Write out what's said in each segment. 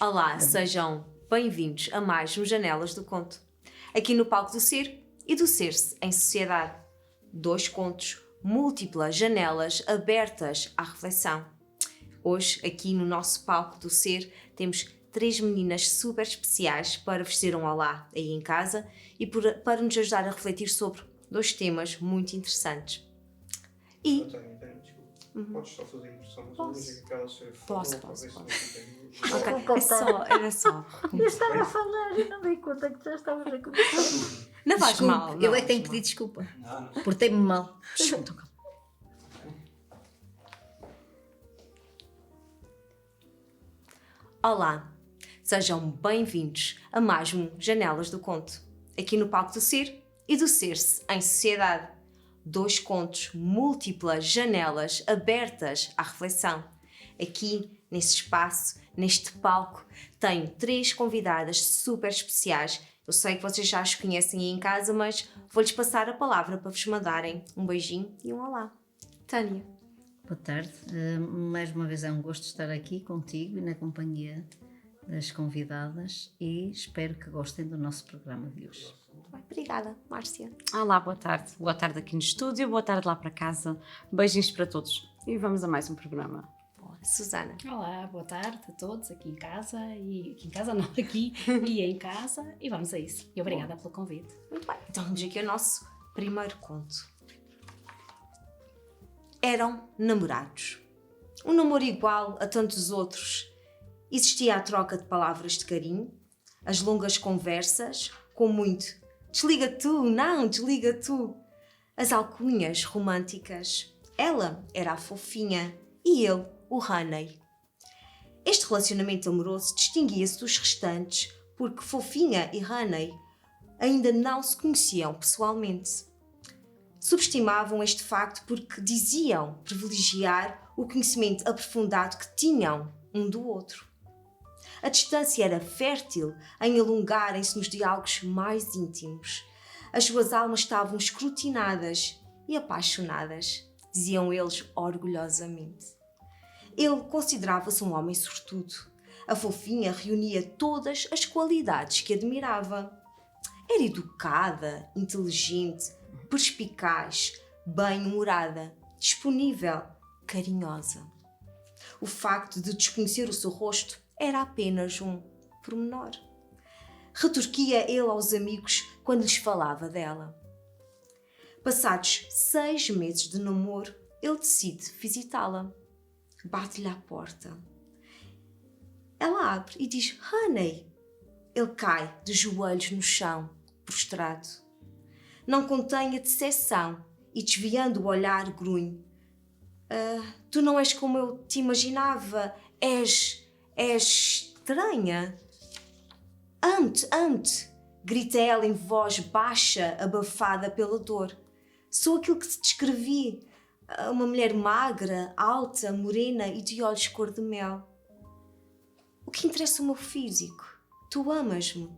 Olá, sejam bem-vindos a mais um Janelas do Conto. Aqui no palco do Ser e do Ser-se em Sociedade. 2 contos, múltiplas janelas abertas à reflexão. Hoje, aqui no nosso palco do Ser, temos 3 meninas super especiais para vos dizer um olá aí em casa e para nos ajudar a refletir sobre 2 temas muito interessantes. E... Podes só fazer impressão, mas Posso? eu imagino que elas Posso. Ok. Era só. Eu estava a falar e não dei conta que já estavas a começar. Não faz Desculpe, mal. eu não é que tenho faz que pedir mal. desculpa. Não. Portei-me mal. Olá, sejam bem-vindos a mais um Janelas do Conto. Aqui no palco do Ser e do Ser-se em Sociedade. 2 contos, múltiplas janelas abertas à reflexão. Aqui, nesse espaço, neste palco, tenho 3 convidadas super especiais. Eu sei que vocês já as conhecem aí em casa, mas vou-lhes passar a palavra para vos mandarem um beijinho e um olá. Tânia. Boa tarde. Mais uma vez é um gosto estar aqui contigo e na companhia das convidadas e espero que gostem do nosso programa de hoje. Obrigada, Márcia. Olá, boa tarde. Boa tarde aqui no estúdio, boa tarde lá para casa. Beijinhos para todos e vamos a mais um programa. Boa. Susana. Olá, boa tarde a todos aqui em casa aqui e em casa e vamos a isso. E obrigada pelo convite. Muito bem. Então vamos aqui ao nosso primeiro conto. Eram namorados. Um namoro igual a tantos outros. Existia a troca de palavras de carinho, as longas conversas, com muito desliga tu, não, desliga tu. As alcunhas românticas. Ela era a fofinha e ele o Honey. Este relacionamento amoroso distinguia-se dos restantes porque Fofinha e Honey ainda não se conheciam pessoalmente. Subestimavam este facto porque diziam privilegiar o conhecimento aprofundado que tinham um do outro. A distância era fértil em alongarem-se nos diálogos mais íntimos. As suas almas estavam escrutinadas e apaixonadas, diziam eles orgulhosamente. Ele considerava-se um homem sortudo. A fofinha reunia todas as qualidades que admirava. Era educada, inteligente, perspicaz, bem-humorada, disponível, carinhosa. O facto de desconhecer o seu rosto era apenas um pormenor. Retorquia ele aos amigos quando lhes falava dela. Passados 6 meses de namoro, ele decide visitá-la. Bate-lhe à porta. Ela abre e diz: Honey. Ele cai de joelhos no chão, prostrado. Não contém a decepção e, desviando o olhar, grunhe: tu não és como eu te imaginava. És estranha. Ante, grita ela em voz baixa, abafada pela dor. Sou aquilo que te descrevi. Uma mulher magra, alta, morena e de olhos cor de mel. O que interessa o meu físico? Tu amas-me.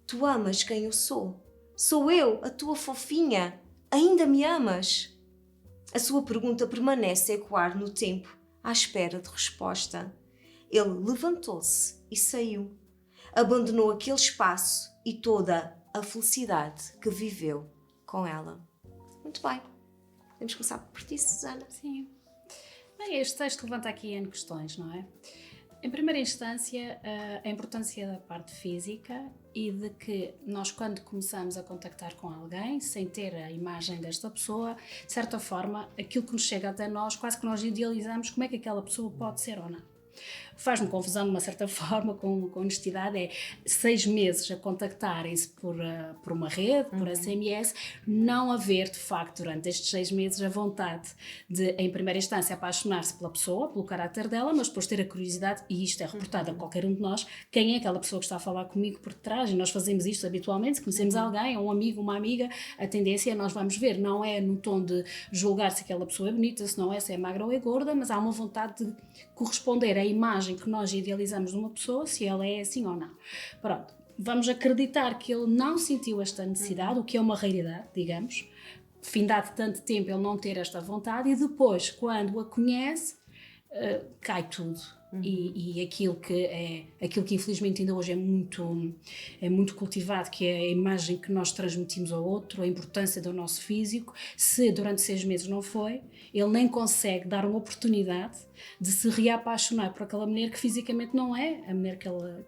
Tu amas quem eu sou. Sou eu, a tua fofinha. Ainda me amas? A sua pergunta permanece a ecoar no tempo, à espera de resposta. Ele levantou-se e saiu. Abandonou aquele espaço e toda a felicidade que viveu com ela. Muito bem. Podemos começar por ti, Susana. Sim. Bem, este texto levanta aqui N questões, não é? Em primeira instância, a importância da parte física e de que nós, quando começamos a contactar com alguém, sem ter a imagem desta pessoa, de certa forma, aquilo que nos chega até nós, quase que nós idealizamos como é que aquela pessoa pode ser ou não. Faz-me confusão de uma certa forma, com honestidade, é 6 meses a contactarem-se por uma rede, por SMS, não haver de facto durante estes 6 meses a vontade de, em primeira instância, apaixonar-se pela pessoa, pelo caráter dela, mas depois ter a curiosidade, e isto é reportado a qualquer um de nós, quem é aquela pessoa que está a falar comigo por detrás, e nós fazemos isto habitualmente, se conhecemos alguém, um amigo, uma amiga, a tendência é nós vamos ver, não é no tom de julgar se aquela pessoa é bonita, se não é, se é magra ou é gorda, mas há uma vontade de corresponder à imagem que nós idealizamos de uma pessoa, se ela é assim ou não. Pronto, vamos acreditar que ele não sentiu esta necessidade, o que é uma raridade, digamos, findado tanto tempo ele não ter esta vontade, e depois, quando a conhece, cai tudo. e aquilo que infelizmente ainda hoje é muito cultivado, que é a imagem que nós transmitimos ao outro, a importância do nosso físico. Se durante 6 meses não foi, ele nem consegue dar uma oportunidade de se reapaixonar por aquela mulher que fisicamente não é a mulher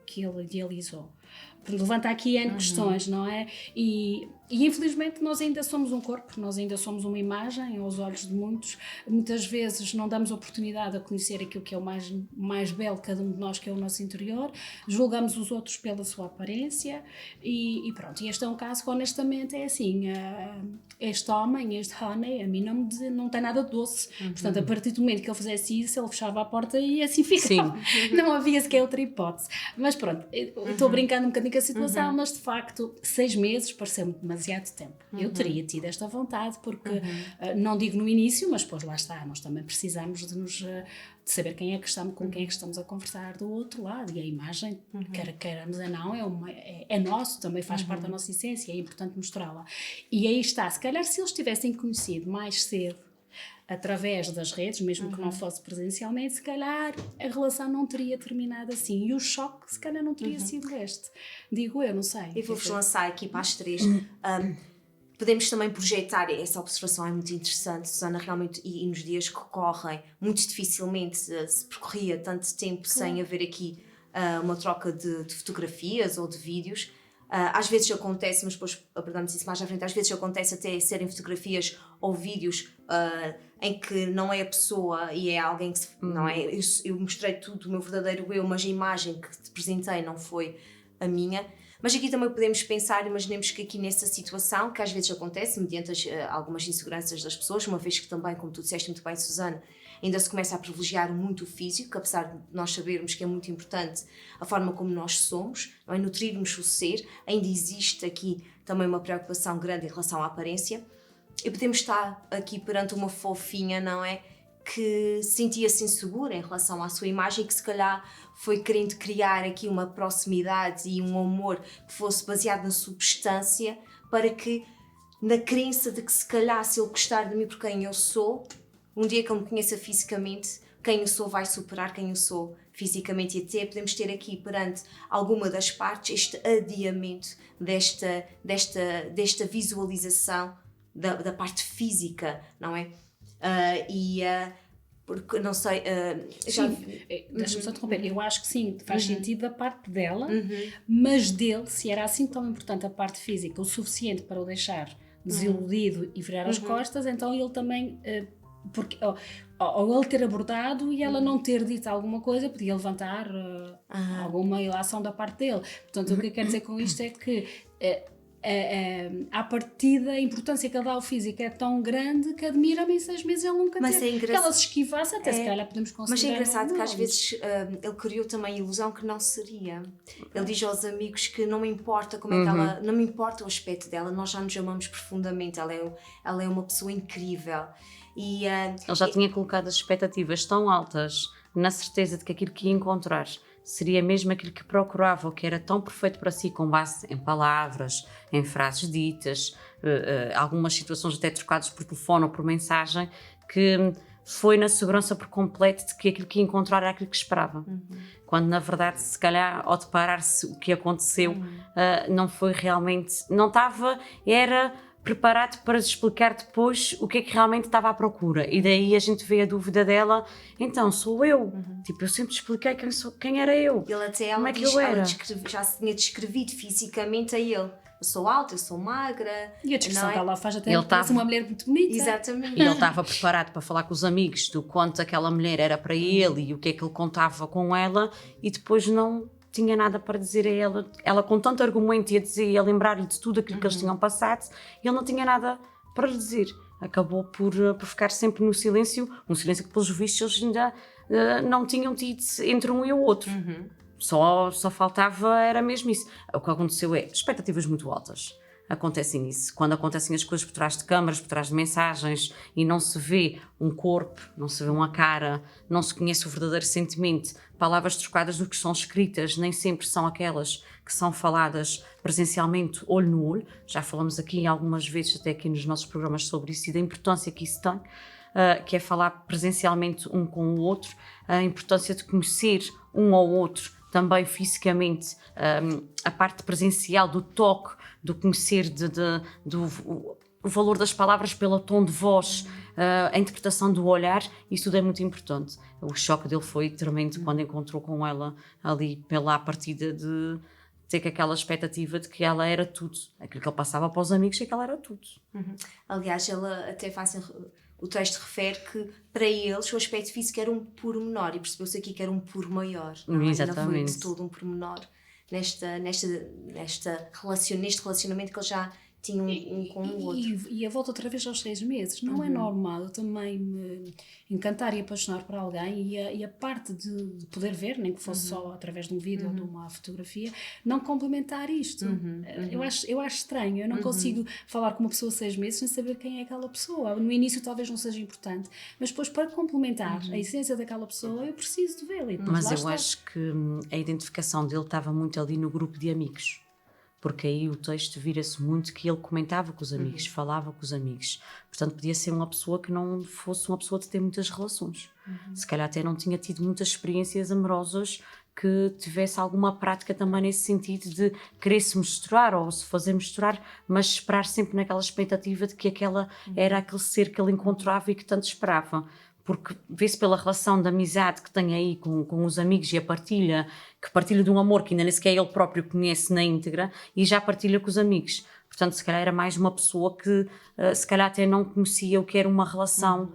que ele idealizou. Levanta aqui N questões, não é? E infelizmente nós ainda somos um corpo, nós ainda somos uma imagem aos olhos de muitos. Muitas vezes não damos oportunidade a conhecer aquilo que é o mais belo de cada um de nós, que é o nosso interior. Julgamos os outros pela sua aparência e pronto. E este é um caso que honestamente é assim, este homem, este Honey, a mim não tem nada de doce. Portanto, a partir do momento que ele fizesse isso, ele fechava a porta e assim ficava. Não havia sequer outra hipótese. Mas pronto, estou brincando um bocadinho com a situação, mas de facto 6 meses pareceu-me demasiado tempo. Eu teria tido esta vontade porque, não digo no início, mas depois lá está, nós também precisamos de saber com quem é que estamos a conversar do outro lado, e a imagem, quer queiramos ou não, é nosso, também faz parte da nossa essência, é importante mostrá-la. E aí está, se calhar se eles tivessem conhecido mais cedo, através das redes, mesmo que não fosse presencialmente, se calhar a relação não teria terminado assim, e o choque se calhar não teria sido este, digo eu, não sei. E vou-vos lançar aqui para as 3. Podemos também projetar, essa observação é muito interessante, Susana, realmente, e nos dias que correm, muito dificilmente se percorria tanto tempo sem haver aqui uma troca de fotografias ou de vídeos. Às vezes acontece, mas depois abordamos isso mais à frente, às vezes acontece até serem fotografias ou vídeos em que não é a pessoa e é alguém que não é, eu mostrei tudo o meu verdadeiro eu, mas a imagem que te apresentei não foi a minha. Mas aqui também podemos pensar, imaginemos que aqui nessa situação, que às vezes acontece mediante algumas inseguranças das pessoas, uma vez que também, como tu disseste muito bem, Susana, ainda se começa a privilegiar muito o físico, apesar de nós sabermos que é muito importante a forma como nós somos, não é? Nutrirmos o ser, ainda existe aqui também uma preocupação grande em relação à aparência, e podemos estar aqui perante uma fofinha, não é? Que sentia-se insegura em relação à sua imagem e que se calhar foi querendo criar aqui uma proximidade e um amor que fosse baseado na substância, para que, na crença de que se calhar se ele gostar de mim por quem eu sou, um dia que ele me conheça fisicamente, quem eu sou vai superar quem eu sou fisicamente, e até podemos ter aqui perante alguma das partes este adiamento desta visualização da parte física, não é? Porque não sei. Deixa-me só interromper. Eu acho que sim, faz sentido da parte dela, mas dele, se era assim tão importante a parte física, o suficiente para o deixar desiludido e virar as costas, então ele também. Porque, ou ele ter abordado e ela não ter dito alguma coisa, podia levantar alguma ilação da parte dele. Portanto, o que eu quero dizer com isto é que. À partida, a importância que ele dá ao físico é tão grande que admira-me em 6 meses ele nunca teve. Que ela se esquivasse, até se calhar podemos considerar. Mas é engraçado que às vezes ele criou também a ilusão que não seria. Ele diz aos amigos que não me importa como é que ela, não me importa o aspecto dela, nós já nos amamos profundamente, ela é uma pessoa incrível. E, ele já tinha colocado as expectativas tão altas, na certeza de que aquilo que ia encontrar seria mesmo aquilo que procurava, o que era tão perfeito para si, com base em palavras, em frases ditas, algumas situações até trocadas por telefone ou por mensagem, que foi na segurança por completo de que aquilo que ia encontrar era aquilo que esperava. Quando na verdade, se calhar, ao deparar-se o que aconteceu, não foi realmente, não estava, era preparado para explicar depois o que é que realmente estava à procura, e daí a gente vê a dúvida dela, então sou eu, tipo, eu sempre expliquei quem era eu, ele até como é que eu era. Já se tinha descrevido fisicamente a ele, eu sou alta, eu sou magra, e a descrição que ela faz até ele parece uma mulher muito bonita. Exatamente. E ele estava preparado para falar com os amigos do quanto aquela mulher era para ele e o que é que ele contava com ela, e depois não tinha nada para dizer a ela. Ela com tanto argumento ia dizer, ia lembrar-lhe de tudo aquilo que eles tinham passado, e ele não tinha nada para lhe dizer. Acabou por ficar sempre no silêncio, um silêncio que pelos vistos eles ainda não tinham tido entre um e o outro. Só faltava, era mesmo isso. O que aconteceu é expectativas muito altas. Acontecem nisso. Quando acontecem as coisas por trás de câmaras, por trás de mensagens, e não se vê um corpo, não se vê uma cara, não se conhece o verdadeiro sentimento, palavras trocadas do que são escritas nem sempre são aquelas que são faladas presencialmente, olho no olho. Já falamos aqui algumas vezes, até aqui nos nossos programas, sobre isso e da importância que isso tem. que é falar presencialmente um com o outro, a importância de conhecer um ao outro também fisicamente, a parte presencial do toque, do conhecer o valor das palavras pelo tom de voz, a interpretação do olhar, isso tudo é muito importante. O choque dele foi tremendo quando encontrou com ela ali pela partida de ter que aquela expectativa de que ela era tudo. Aquilo que ele passava para os amigos é que ela era tudo. Aliás, ela até o texto refere que para eles o aspecto físico era um pormenor e percebeu-se aqui que era um por maior. Não é? Exatamente. Não foi de todo um pormenor neste relacionamento que eles já tinham um com o outro. E a volta outra vez aos 6 meses. Não é normal eu também me encantar e apaixonar por alguém e a parte de poder ver, nem que fosse só através de um vídeo ou de uma fotografia, não complementar isto. Eu acho estranho. Eu não consigo falar com uma pessoa 6 meses sem saber quem é aquela pessoa. No início talvez não seja importante, mas depois para complementar a essência daquela pessoa eu preciso de vê-la. Mas eu acho que a identificação dele estava muito ali no grupo de amigos. Porque aí o texto vira-se muito que ele comentava com os amigos, falava com os amigos. Portanto, podia ser uma pessoa que não fosse uma pessoa de ter muitas relações. Se calhar até não tinha tido muitas experiências amorosas, que tivesse alguma prática também nesse sentido de querer se misturar ou se fazer misturar, mas esperar sempre naquela expectativa de que aquela era aquele ser que ele encontrava e que tanto esperava. Porque vê-se pela relação de amizade que tem aí com os amigos e que partilha de um amor que ainda nem sequer ele próprio conhece na íntegra e já partilha com os amigos. Portanto, se calhar era mais uma pessoa que se calhar até não conhecia o que era uma relação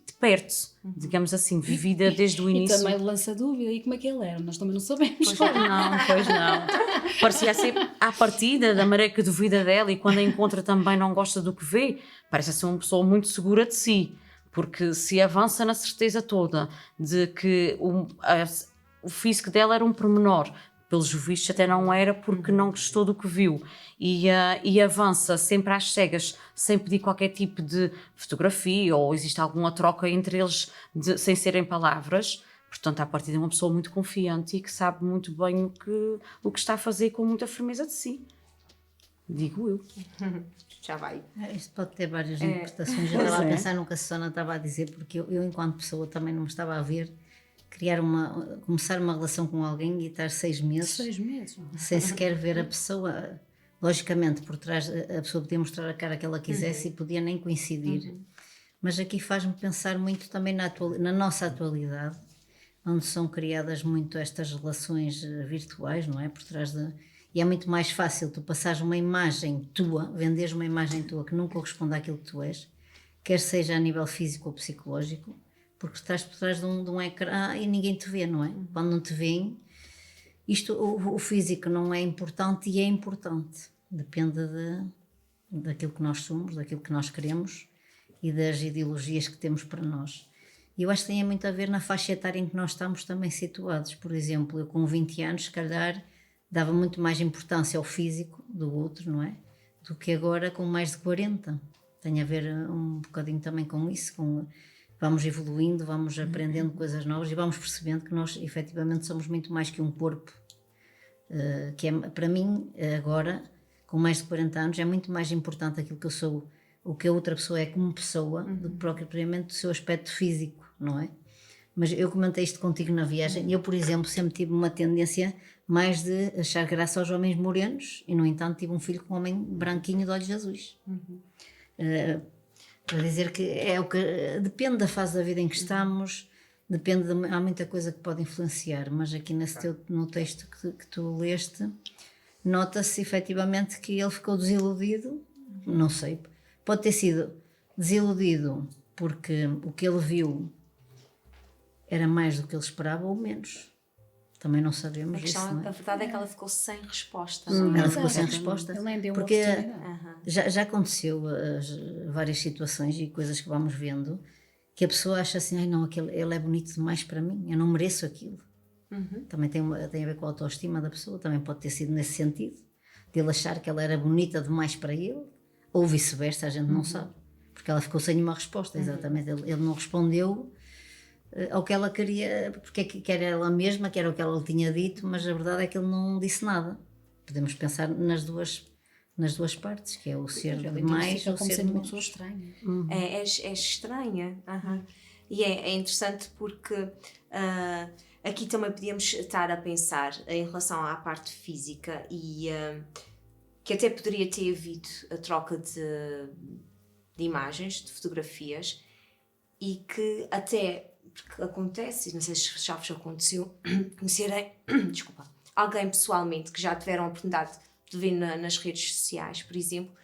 de perto, digamos assim, vivida desde o início. E também lança dúvida, e como é que ele era? Nós também não sabemos. Pois não. Parecia ser à partida da maneira que duvida dela e quando a encontra também não gosta do que vê, parece ser uma pessoa muito segura de si. Porque se avança na certeza toda de que o físico dela era um pormenor, pelos vistos até não era porque não gostou do que viu, e avança sempre às cegas, sem pedir qualquer tipo de fotografia ou existe alguma troca entre eles sem serem palavras. Portanto, a partir de uma pessoa muito confiante e que sabe muito bem o que está a fazer com muita firmeza de si. Digo eu. Já vai. Isto pode ter várias interpretações. Eu estava a pensar no que a Susana estava a dizer, porque eu enquanto pessoa também não me estava a ver começar uma relação com alguém e estar 6 meses. 6 meses. Sem sequer ver a pessoa. Logicamente, por trás a pessoa podia mostrar a cara que ela quisesse e podia nem coincidir. Mas aqui faz-me pensar muito também na nossa atualidade, onde são criadas muito estas relações virtuais, não é? Por trás E é muito mais fácil tu passares uma imagem tua, venderes uma imagem tua que não corresponde àquilo que tu és, quer seja a nível físico ou psicológico, porque estás por trás de um ecrã e ninguém te vê, não é? Quando não te veem, o físico não é importante e é importante. Depende daquilo que nós somos, daquilo que nós queremos e das ideologias que temos para nós. E eu acho que tem muito a ver na faixa etária em que nós estamos também situados. Por exemplo, eu com 20 anos, se calhar, dava muito mais importância ao físico do outro, não é? Do que agora com mais de 40. Tem a ver um bocadinho também com isso, vamos evoluindo, vamos aprendendo coisas novas e vamos percebendo que nós efetivamente somos muito mais que um corpo, que é, para mim, agora, com mais de 40 anos, é muito mais importante aquilo que eu sou, o que a outra pessoa é como pessoa, do que propriamente o seu aspecto físico, não é? Mas eu comentei isto contigo na viagem e eu, por exemplo, sempre tive uma tendência mais de achar graça aos homens morenos e, no entanto, tive um filho com um homem branquinho de olhos azuis. Para dizer que é o que depende da fase da vida em que estamos, há muita coisa que pode influenciar, mas aqui no texto que tu leste, nota-se efetivamente que ele ficou desiludido, não sei, pode ter sido desiludido porque o que ele viu era mais do que ele esperava ou menos. Também não sabemos isso, não é? A verdade é que ela ficou sem resposta. Ela ficou sem resposta. Ele nem deu uma porque oportunidade. já aconteceu várias situações e coisas que vamos vendo que a pessoa acha assim, ai não, ele é bonito demais para mim, eu não mereço aquilo. Também tem a ver com a autoestima da pessoa, também pode ter sido nesse sentido, de ele achar que ela era bonita demais para ele, ou vice-versa, a gente não sabe, porque ela ficou sem nenhuma resposta, exatamente, ele não respondeu ao que ela queria, porque que era ela mesma, que era o que ela lhe tinha dito, mas a verdade é que ele não disse nada. Podemos pensar nas duas nas duas partes, que é o ser Ele de mais identifica ou o como ser de sendo uma menos. pessoa estranha. É estranha. Aham. E é interessante porque aqui também podíamos estar a pensar em relação à parte física e que até poderia ter havido a troca de imagens, de fotografias, e que até, porque acontece, não sei se já vos aconteceu, conhecerem desculpa, alguém pessoalmente que já tiveram a oportunidade de ver nas redes sociais, por exemplo,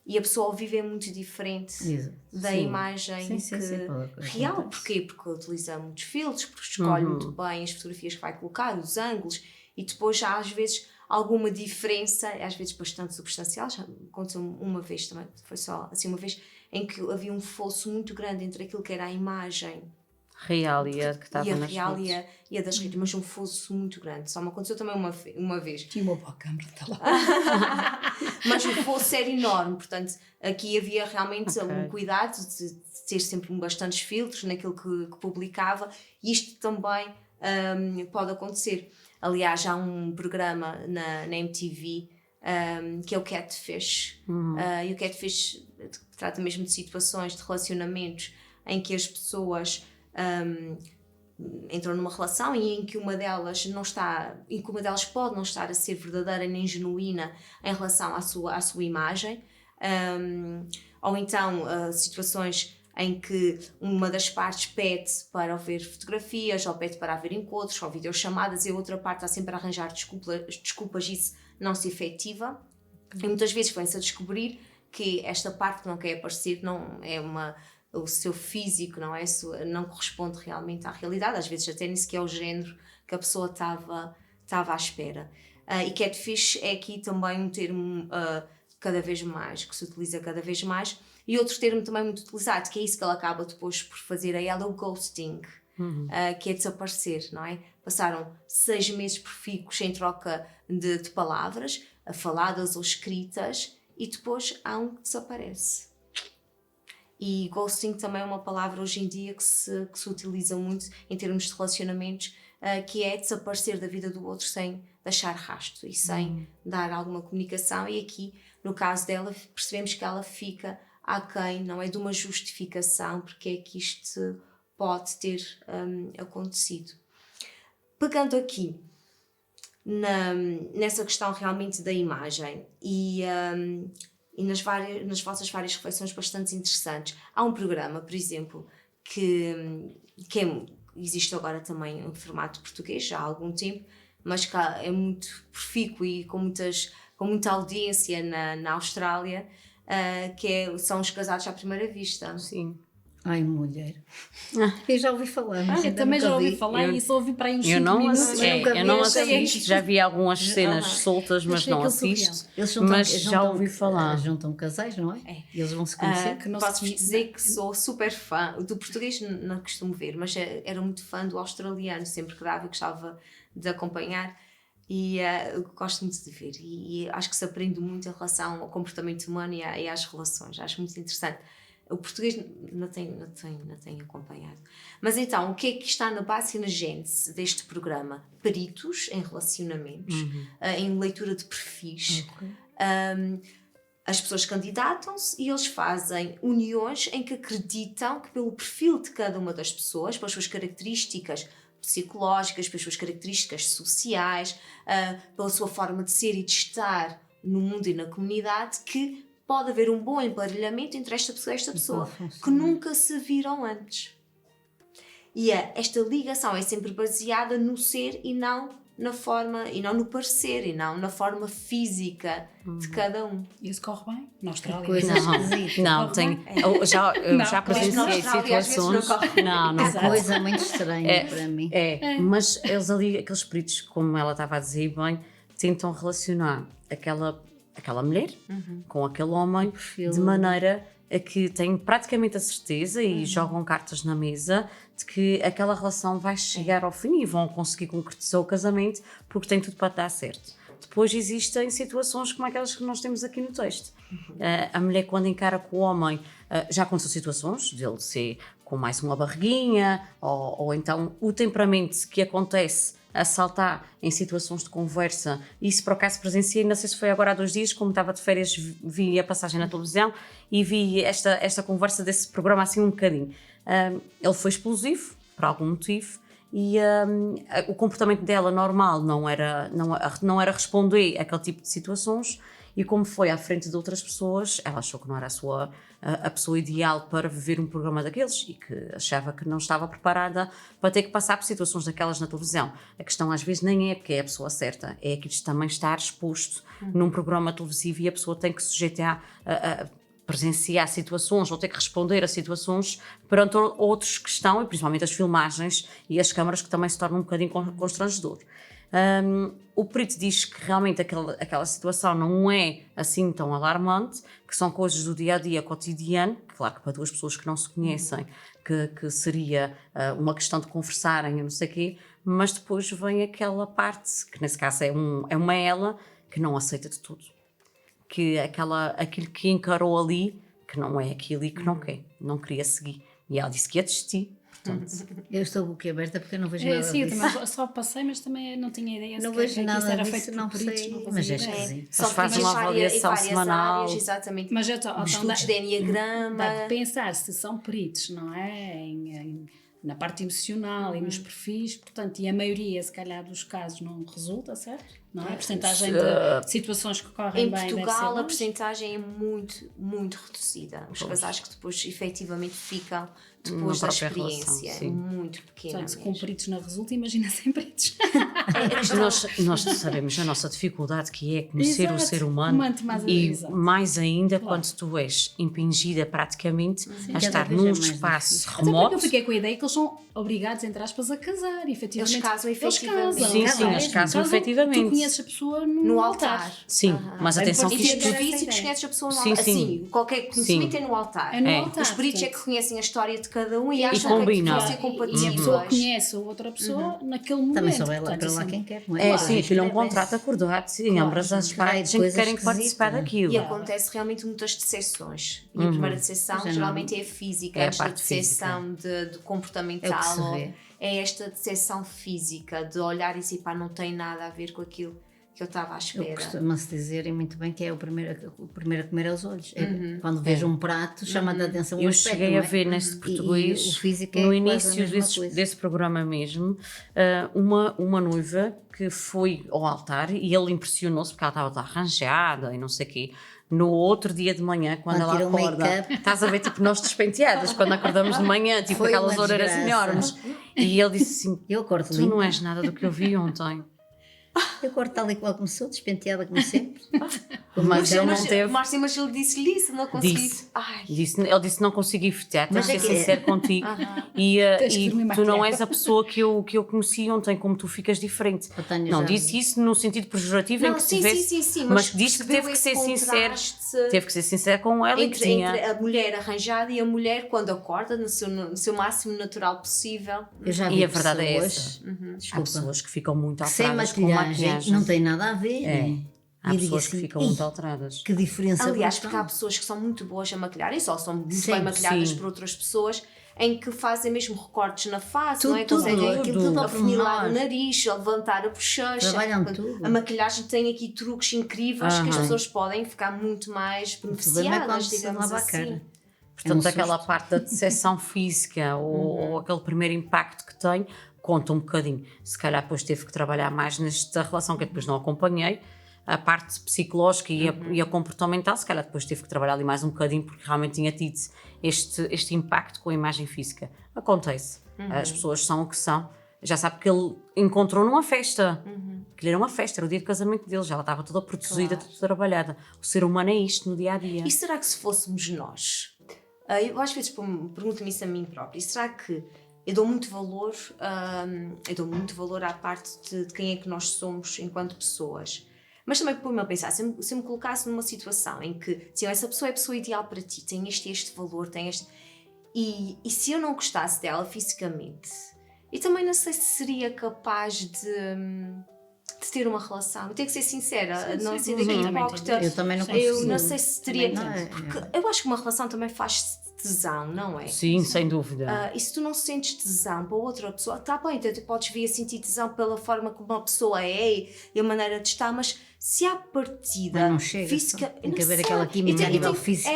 e a pessoa vive é muito diferente Exato. da Sim. imagem Sim, pode real. acontecer. Porquê? Porque utiliza muitos filtros, porque escolhe muito bem as fotografias que vai colocar, os ângulos, e depois há às vezes alguma diferença, às vezes bastante substancial. Já aconteceu uma vez também, foi só assim uma vez, em que havia um fosso muito grande entre aquilo que era a imagem Real e a que estava nas real redes. e a das redes, mas um fosso muito grande. Só me aconteceu também uma vez. Tinha uma boa câmara, está lá. Mas o fosso era enorme, portanto, aqui havia realmente um cuidado de ter sempre bastantes filtros naquilo que publicava, e isto também pode acontecer. Aliás, há um programa na MTV que é o Catfish, e o Catfish trata mesmo de situações, de relacionamentos em que as pessoas entram numa relação e em que uma delas pode não estar a ser verdadeira nem genuína em relação à sua imagem, ou então situações em que uma das partes pede para ver fotografias, ou pede para haver encontros ou videochamadas, e a outra parte está sempre a arranjar desculpas e isso não se efetiva. E muitas vezes vem-se a descobrir que esta parte que não quer aparecer não é o seu físico, não corresponde realmente à realidade, às vezes até nem sequer é o género que a pessoa estava à espera. E catfish é aqui também um termo cada vez mais, que se utiliza cada vez mais, e outro termo também muito utilizado, que é isso que ela acaba depois por fazer a ela, o ghosting, que é desaparecer, não é? Passaram 6 meses profícuos em troca de palavras, faladas ou escritas, e depois há um que desaparece. E ghosting também é uma palavra hoje em dia que se utiliza muito em termos de relacionamentos, que é desaparecer da vida do outro sem deixar rastro e sem dar alguma comunicação. E aqui, no caso dela, percebemos que ela fica aquém, não é, de uma justificação porque é que isto pode ter acontecido. Pegando aqui nessa questão realmente da imagem e nas vossas várias reflexões bastante interessantes. Há um programa, por exemplo, que existe agora também em formato português já há algum tempo, mas que é muito profícuo e com muita audiência na Austrália, são os casados à primeira vista. Sim. Ai, mulher. Eu já ouvi falar, mas Eu ainda também nunca já ouvi vi. falar e só ouvi para aí uns Eu 5 não minutos. assisto, já vi algumas cenas soltas, mas Achei não aquilo surreal. assisto. Mas já ouvi falar. Juntam casais, não é? E eles vão se conhecer. que não se Posso-vos conhece. dizer que sou super fã do português, não costumo ver, mas era muito fã do australiano, sempre que dava, gostava de acompanhar, e gosto muito de ver, e acho que se aprende muito em relação ao comportamento humano e às relações. Acho muito interessante. O português não tenho acompanhado. Mas então, o que é que está na base e na gênese deste programa? Peritos em relacionamentos, em leitura de perfis. As pessoas candidatam-se e eles fazem uniões em que acreditam que pelo perfil de cada uma das pessoas, pelas suas características psicológicas, pelas suas características sociais, pela sua forma de ser e de estar no mundo e na comunidade, que pode haver um bom emparelhamento entre esta pessoa e esta pessoa, que nunca se viram antes. E esta ligação é sempre baseada no ser e não na forma, e não no parecer, e não na forma física de cada um. E isso corre bem? Na Austrália? Coisa esquisita. Não, tenho. Eu já Mas presenciei na Austrália, às vezes, situações. não corre. Não Coisa muito estranha para mim. Mas eles ali, aqueles peritos, como ela estava a dizer bem, tentam relacionar aquela mulher com aquele homem de maneira a que têm praticamente a certeza e jogam cartas na mesa de que aquela relação vai chegar ao fim e vão conseguir concretizar o casamento porque tem tudo para dar certo. Depois existem situações como aquelas que nós temos aqui no texto. A mulher, quando encara com o homem, já aconteceu situações dele ser com mais uma barriguinha, ou então o temperamento que acontece a saltar em situações de conversa. Isso por acaso presenciei, não sei se foi agora há 2 dias, como estava de férias, vi a passagem na televisão e vi esta conversa desse programa assim um bocadinho. Ele foi explosivo, por algum motivo, e o comportamento dela normal não era responder àquele tipo de situações, e como foi à frente de outras pessoas, ela achou que não era a pessoa ideal para viver um programa daqueles e que achava que não estava preparada para ter que passar por situações daquelas na televisão. A questão às vezes nem é que é a pessoa certa, é que também estar exposto num programa televisivo e a pessoa tem que se sujeitar a presenciar situações ou ter que responder a situações perante outros que estão, e principalmente as filmagens e as câmaras, que também se tornam um bocadinho constrangedor. O perito diz que realmente aquela situação não é assim tão alarmante, que são coisas do dia-a-dia cotidiano, claro que para 2 pessoas que não se conhecem, que seria uma questão de conversarem, eu não sei o quê, mas depois vem aquela parte, que nesse caso é uma ela, que não aceita de tudo. Que aquilo que encarou ali, que não é aquilo e que não queria seguir. E ela disse que ia desistir. Portanto, Eu estou boquiaberta porque eu não vejo nada Sim, eu disso. também só passei, mas também não tinha ideia. Não sequer vejo que nada isso era disso, feito não por peritos, sei, não fazia mas é ideia. esquisito. Só faz que uma várias- avaliação em várias semanal. áreas, exatamente. Mas então Estudos de Enneagrama. dá de pensar se são peritos, não é? Na parte emocional e nos perfis, portanto, e a maioria, se calhar, dos casos não resulta, certo? Não é? A porcentagem de situações que correm Em bem deve ser Portugal a baixa. percentagem é muito, muito reduzida. Os casais que depois efetivamente ficam depois Na da própria relação, experiência é sim. muito pequena. Portanto, se com mesmo. peritos não resulta, imagina sem peritos. nós sabemos a nossa dificuldade que é conhecer o Exato. ser humano, Quanto mais- e exato. mais ainda Claro. quando tu és impingida praticamente a Cada estar vez é num mais espaço difícil. Até porque remoto. eu fiquei com a ideia que eles são obrigados, entre aspas, a casar, efetivamente. Eles casam efetivamente. Sim, sim, eles casam efetivamente. Tu conheces a pessoa No altar. Sim, mas Bem, atenção que depois Em isto termos essa físicos, ideia. conheces a pessoa no Sim, altar. sim. Assim, qualquer conhecimento é no altar. É no É. altar. Os peritos é portanto. que conhecem a história de cada um e acham que combinam. é que vão ser E a compatíveis. pessoa conhece a outra pessoa naquele momento. Também só vai lá portanto, para lá assim, quem quer, não é? É, sim, aquilo é um Claro. contrato acordado em Claro, ambas as ai, partes em que coisa querem esquisita. participar daquilo. E acontece realmente muitas decepções. E a primeira decepção Pois é, geralmente é física, É a antes da parte decepção de comportamental. É o que se ou- vê. é esta decepção física, de olhar e dizer, pá, não tem nada a ver com aquilo que eu estava à Eu espera. costuma-se dizer, e muito bem, que é o primeiro a comer aos olhos. Quando vejo um prato, chama-te a atenção o Eu aspecto, cheguei não a é? ver neste E português, o físico é no quase a início mesma coisa. desse programa mesmo, uma noiva que foi ao altar e ele impressionou-se porque ela estava toda arranjada e não sei o quê. No outro dia de manhã, quando Quando ela tira o acorda, make-up. estás a ver, tipo, nós despenteadas, quando acordamos de manhã, tipo Foi aquelas uma orelhas desgraça. enormes. E ele disse assim: Eu corto tu limpo. não és nada do que eu vi ontem. Eu corto tal e qual começou, despenteada como sempre. Mas ele não teve. Márcia, mas ele disse-lhe isso, não consegui. Disse. Ai, Ele disse não consegui festejar, tenho Mas que é ser que- sincero contigo. Tens que E dormir tu não maquilhada. és a pessoa que eu conheci ontem, como tu ficas diferente. A Tânia Não já- disse isso no sentido pejorativo em não, que sim, tivesse, sim, mas disse que percebeu teve que esse ser sincero. contraste Teve que ser sincero com ela e que tinha. entre a mulher arranjada e a mulher quando acorda no seu máximo natural possível. Eu já E vi a verdade é pessoas, essa. Há desculpa, pessoas que ficam muito sem alteradas com maquilhagem, maquiagem. não tem nada a ver. É. Há E digo pessoas que assim, ficam "Ih, muito alteradas. Que diferença Aliás, brutal." porque há pessoas que são muito boas a maquilhar e só são muito Sim, bem maquilhadas sim. por outras pessoas, em que fazem mesmo recortes na face, Tudo, não é? tudo, Conseguem aquilo tudo ao afunilar o pormenor. nariz, ou levantar a bochecha. Trabalham Portanto, tudo. A maquilhagem tem aqui truques incríveis que as Aham. pessoas podem ficar muito mais O problema é quando beneficiadas, se digamos lava a assim. cara. Portanto, É um aquela susto. parte da decepção física ou aquele primeiro impacto que tem, conta um bocadinho. Se calhar depois teve que trabalhar mais nesta relação, que eu depois não acompanhei, a parte psicológica e a comportamental, se calhar depois teve que trabalhar ali mais um bocadinho, porque realmente tinha tido este impacto com a imagem física. Acontece. As pessoas são o que são. Já sabe que ele encontrou numa festa. Que lhe era uma festa, era o dia de casamento deles, ela estava toda produzida, Claro. toda trabalhada. O ser humano é isto no dia a dia. E será que se fôssemos nós? Eu às vezes pergunto-me isso a mim própria. E será que eu dou muito valor, à parte de quem é que nós somos enquanto pessoas? Mas também põe-me a pensar, se eu me colocasse numa situação em que sim, essa pessoa é a pessoa ideal para ti, tem este valor, tem este... E se eu não gostasse dela fisicamente, eu também não sei se seria capaz de de ter uma relação. Eu tenho que ser sincera, Sim, não sim. ser Sim, hipócrita. Eu também não Eu consigo. não sei se teria. Também não é. Porque eu acho que uma relação também faz tesão, não é? Sim, sem dúvida. E se tu não sentes tesão para outra pessoa, está bem, então tu podes vir a sentir tesão pela forma como uma pessoa é e a maneira de estar, mas se há partida Mas não chega, física. só. Tem não que haver sei. aquela química Eu a nível físico.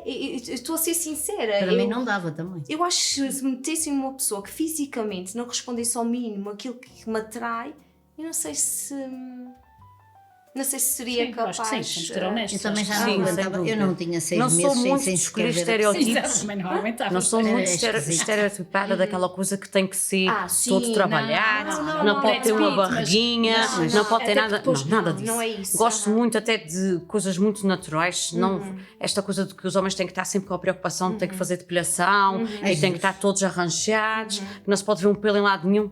eu estou a ser sincera. Para mim não dava também. Eu acho que se metessem uma pessoa que fisicamente não respondesse ao mínimo aquilo que me atrai, eu não sei se. Não sei se seria Sim, eu capaz. acho que sim, temos de ser honestos. Eu também já Sim, não sem aguentava. dúvida. Eu não tinha 6 Não sou meses muito sem de escolher escrever. estereótipos. Exato, também não aguentava. Não sou muito esquisito. estereotipada daquela coisa que tem que ser Sim, todo trabalhado, não, pode ter uma mas- barriguinha, mas- não pode ter até nada, depois- nada disso. não é isso, Gosto aham. muito até de coisas muito naturais, não esta coisa de que os homens têm que estar sempre com a preocupação de ter que fazer depilação e têm que estar todos arranjados, que não se pode ver um pelo em lado nenhum.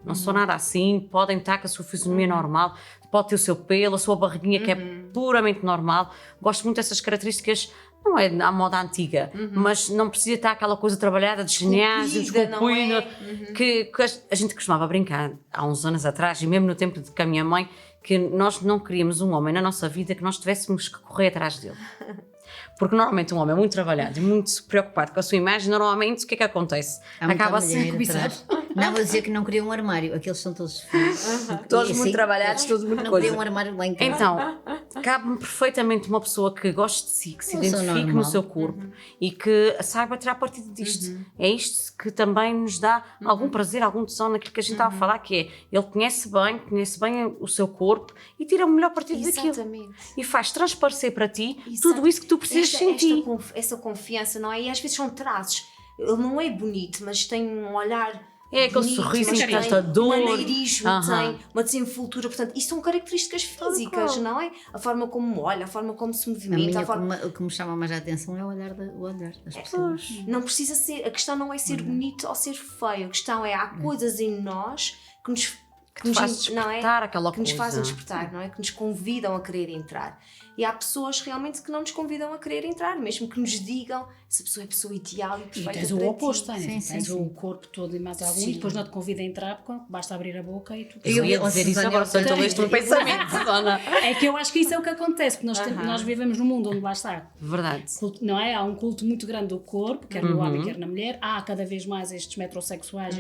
Não sou nada assim, podem estar com a sua fisionomia normal, pode ter o seu pelo, a sua barriguinha que é puramente normal. Gosto muito dessas características, não é à moda antiga, mas não precisa estar aquela coisa trabalhada de ginásio, de Esculpida, não é? esculpida, que a gente costumava brincar há uns anos atrás, e mesmo no tempo de com a minha mãe, que nós não queríamos um homem na nossa vida que nós tivéssemos que correr atrás dele. Porque normalmente um homem é muito trabalhado e muito preocupado com a sua imagem, normalmente o que é que acontece? Há muita Acaba mulher assim atrás. Não, vou dizer que não queria um armário. Aqueles são todos feios. todos E muito trabalhados, todos muito Não coisa. queria um armário lá em casa. Então, cabe-me perfeitamente uma pessoa que goste de si, que se Eu sou identifique no normal. seu corpo e que saiba tirar partido disto. É isto que também nos dá algum prazer, algum tesão naquilo que a gente estava a falar, que é, ele conhece bem o seu corpo e tira o melhor partido daquilo. Exatamente. E faz transparecer para ti Exato. tudo isso que tu precisas sentir. Essa confiança, não é? E às vezes são traços. Ele não é bonito, mas tem um olhar. É aquele bonito, sorriso mas tem encantador. um maneirismo, Aham. tem uma desenvoltura. Portanto, isso são características físicas, não é? A forma como olha, a forma como se A movimenta. minha, A forma... o que me chama mais a atenção é o olhar das pessoas. Não precisa ser. A questão não é ser bonito ou ser feio. A questão é, há coisas em nós que nos. Que te faz não é? despertar aquela que nos coisa. fazem despertar, não é? Que nos convidam a querer entrar. E há pessoas realmente que não nos convidam a querer entrar, mesmo que nos digam essa pessoa é a pessoa ideal e E perfeita tens para o oposto, ti. tens, Sim, tens sim, o sim. corpo todo e mais algum, Sim. e depois não te convida a entrar, porque basta abrir a boca e tu... Eu ia Ou dizer isso Susana, agora, só eu leste um pensamento, Susana. É que eu acho que isso é o que acontece, porque nós vivemos num mundo onde lá está, Verdade. não é? Há um culto muito grande do corpo, quer no homem, quer na mulher. Há cada vez mais estes metrosexuais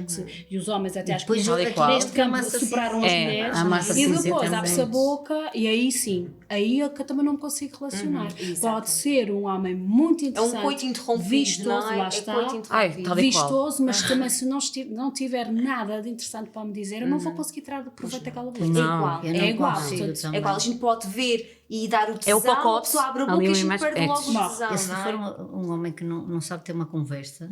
e os homens até acho que Depois neste aqui qual. neste campo massa superaram as É, mulheres. a massa E cinzenta depois também. abre-se a boca e aí sim, aí é que eu também não me consigo relacionar. Pode ser um homem muito É um interessante, coito interrompido, vistoso, não é? lá É está. coito interrompido. Ai, tal e qual. Vistoso, mas também se não tiver nada de interessante para me dizer, eu não vou conseguir tirar proveito daquela voz. É Não, igual. eu não É igual, consigo portanto, também. É igual, a gente pode ver e dar o tesão, É o pacote, a pessoa abre a ali boca e a uma gente imagem- perde é logo o Não. tesão, E se não for é? um homem que não sabe ter uma conversa,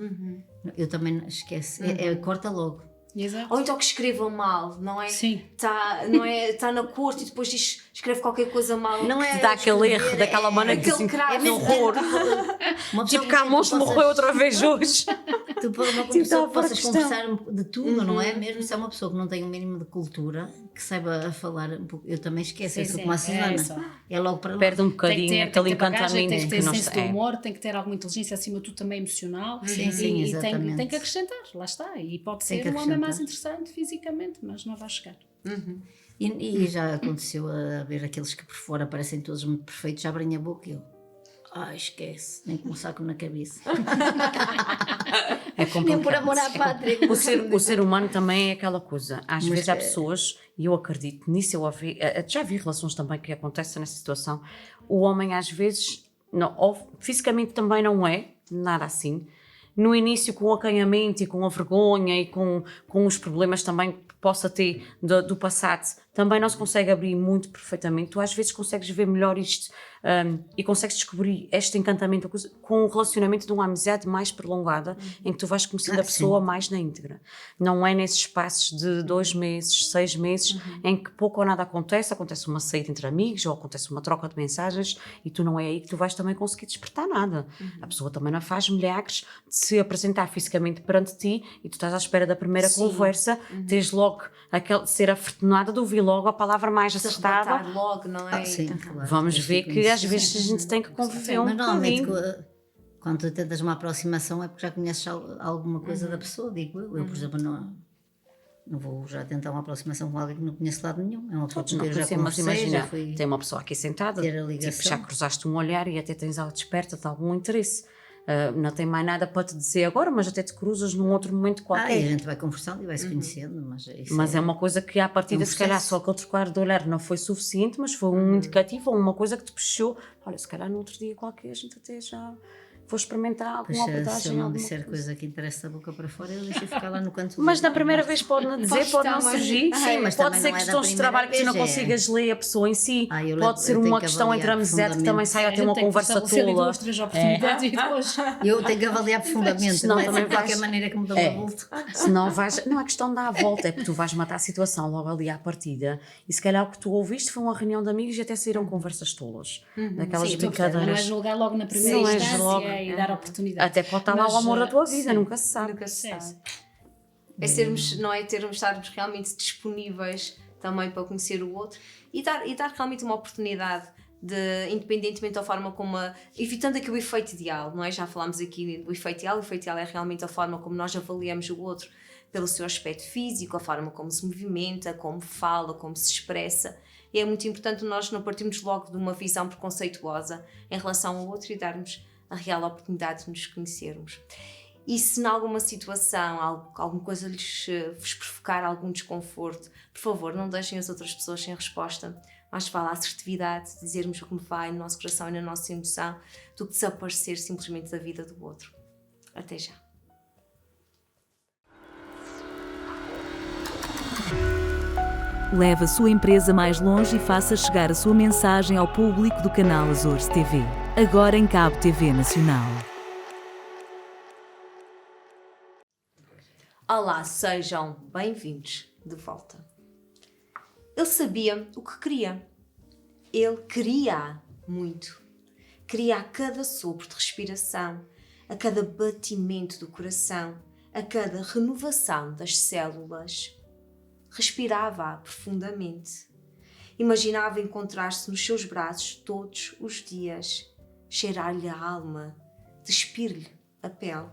eu também esquece. Corta logo. Exato. Ou então que escreva mal, não é? Sim. Está na corte e depois escreve qualquer coisa mal. Não é Dá aquele escrever, erro daquela maneira que aquele assim, cravo. É que mesmo horror. uma pessoa Tipo, com cá a quem tu monstro possas- morreu outra vez hoje. Uma Tipo, pessoa dá que para possas questão. conversar de tudo, não é? Mesmo se é uma pessoa que não tem um mínimo de cultura, que saiba a falar um pouco. Eu também esqueço, eu Sim, sou sim, como a é Susana. isso. É logo para lá. Perde um Tem bocadinho que aquele ter bagagem, encantamento tem que ter que nós senso de humor, tem que ter alguma inteligência acima de tudo também emocional. Sim, sim, e exatamente. tem que acrescentar, lá está. E pode Tem ser que um homem mais acrescentar. interessante fisicamente, mas não vai chegar. E já aconteceu a ver aqueles que por fora parecem todos muito perfeitos, já abrem a boca e eu. Ai, esquece, nem com um saco na cabeça. É complicado. Nem por amor à pátria. O ser humano também é aquela coisa. Às vezes há pessoas, e eu acredito nisso, já vi relações também que acontecem nessa situação. O homem às vezes, não, ou fisicamente também não é, nada assim. No início, com o acanhamento e com a vergonha e com os problemas também que possa ter do passado, também não se consegue abrir muito perfeitamente. Tu às vezes consegues ver melhor isto e consegues descobrir este encantamento com o relacionamento de uma amizade mais prolongada, em que tu vais conhecendo a pessoa mais na íntegra. Não é nesses espaços de 2 meses, 6 meses, em que pouco ou nada acontece uma saída entre amigos ou acontece uma troca de mensagens e tu não é aí que tu vais também conseguir despertar nada. A pessoa também não faz milagres de se apresentar fisicamente perante ti e tu estás à espera da primeira conversa, tens logo ser afortunada de ouvir logo a palavra mais acertada. Arrebatar logo, não é? Sim, claro. Vamos Eu ver fico que nisso. às vezes a gente tem que conviver um Mas normalmente bocadinho. quando tu tentas uma aproximação é porque já conheces alguma coisa da pessoa, digo eu. Eu, por exemplo, Não vou já tentar uma aproximação com alguém que não conheço de lado nenhum. É uma pessoa Todos com não quem eu já conhecemos, mas conversei, imagina, já fui tem uma pessoa aqui sentada, ter a tipo, ligação. já cruzaste um olhar e até tens algo desperta-te algum interesse. Não tem mais nada para te dizer agora, mas até te cruzas num outro momento E a qualquer. gente vai conversando e vai se conhecendo, mas isso Mas é uma coisa que à partida, é um se calhar, processo. só aquele trocar de olhar não foi suficiente, mas foi um indicativo ou uma coisa que te puxou. Olha, se calhar no outro dia qualquer a gente até já vou experimentar Pois, alguma se eu abordagem. não alguma disser coisa que interessa da boca para fora, eu deixo ficar lá no canto do Mas vidro. na primeira vez pode não dizer, pode não também. surgir. Sim, mas pode também ser não é da questões de primeira trabalho que tu não vez, é. consigas ler a pessoa em si. Eu Pode ser tenho uma que questão entre a avaliar amizade que também sai a ter uma conversa tola. duas, três oportunidades e depois... Eu tenho que avaliar profundamente, Senão não é também de qualquer vais- maneira que me dão a volta. Se não vais, não é questão de dar a volta, é porque tu vais matar a situação logo ali à partida. E se calhar o que tu ouviste foi uma reunião de amigos e até saíram conversas tolas. Daquelas Sim, estou a perceber, mas não é brincadeiras. julgar logo na primeira Não é instância logo. e dar oportunidade. Até pode estar lá o Mas, amor da tua vida, sim. nunca se sabe. Nunca se Sim, sabe. É sermos, não é? Estarmos realmente disponíveis também para conhecer o outro e dar realmente uma oportunidade de, independentemente da forma como, evitando aqui o efeito ideal, não é? Já falámos aqui do efeito ideal. O efeito ideal é realmente a forma como nós avaliamos o outro pelo seu aspecto físico, a forma como se movimenta, como fala, como se expressa. E é muito importante nós não partirmos logo de uma visão preconceituosa em relação ao outro e darmos a real oportunidade de nos conhecermos. E se em alguma situação, alguma coisa vos provocar algum desconforto, por favor, não deixem as outras pessoas sem resposta. Mais vale a assertividade, dizermos o que me vai no nosso coração e na nossa emoção, do que desaparecer simplesmente da vida do outro. Até já. Leve a sua empresa mais longe e faça chegar a sua mensagem ao público do canal Azores TV. Agora em Cabo TV Nacional. Olá, sejam bem-vindos de volta. Ele sabia o que queria. Ele queria muito. Queria a cada sopro de respiração, a cada batimento do coração, a cada renovação das células. Respirava profundamente. Imaginava encontrar-se nos seus braços todos os dias, cheirar-lhe a alma, despir-lhe a pele,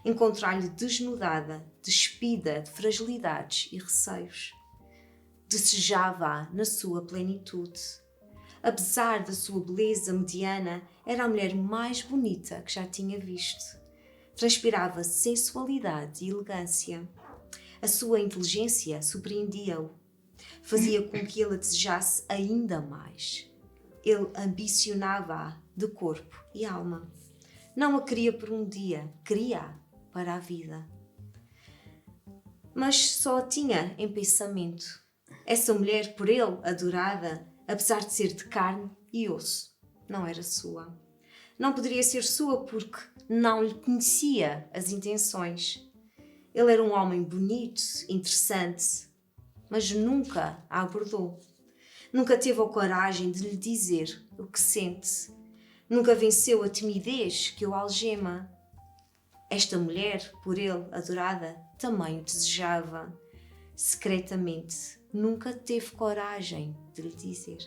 encontrar-lhe desnudada, despida de fragilidades e receios. Desejava-a na sua plenitude. Apesar da sua beleza mediana, era a mulher mais bonita que já tinha visto. Transpirava sensualidade e elegância. A sua inteligência surpreendia-o. Fazia com que ele a desejasse ainda mais. Ele ambicionava-a de corpo e alma. Não a queria por um dia, queria-a para a vida. Mas só a tinha em pensamento. Essa mulher, por ele adorada, apesar de ser de carne e osso, não era sua. Não poderia ser sua porque não lhe conhecia as intenções. Ele era um homem bonito, interessante, mas nunca a abordou. Nunca teve a coragem de lhe dizer o que sente. Nunca venceu a timidez que o algema. Esta mulher, por ele adorada, também o desejava. Secretamente, nunca teve coragem de lhe dizer.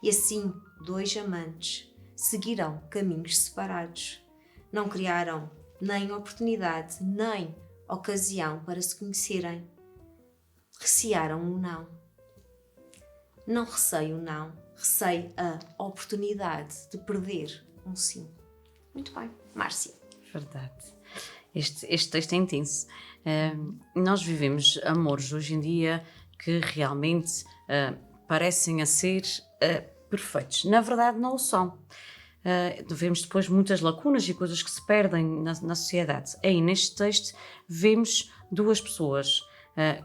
E assim, dois amantes seguiram caminhos separados. Não criaram nem oportunidade, nem ocasião para se conhecerem. Recearam o não. Não receio o não, receio a oportunidade de perder um sim. Muito bem, Márcia. Verdade. Este texto é intenso. Nós vivemos amores hoje em dia que realmente parecem a ser perfeitos. Na verdade, não o são. Vemos depois muitas lacunas e coisas que se perdem na sociedade. Aí, neste texto, vemos duas pessoas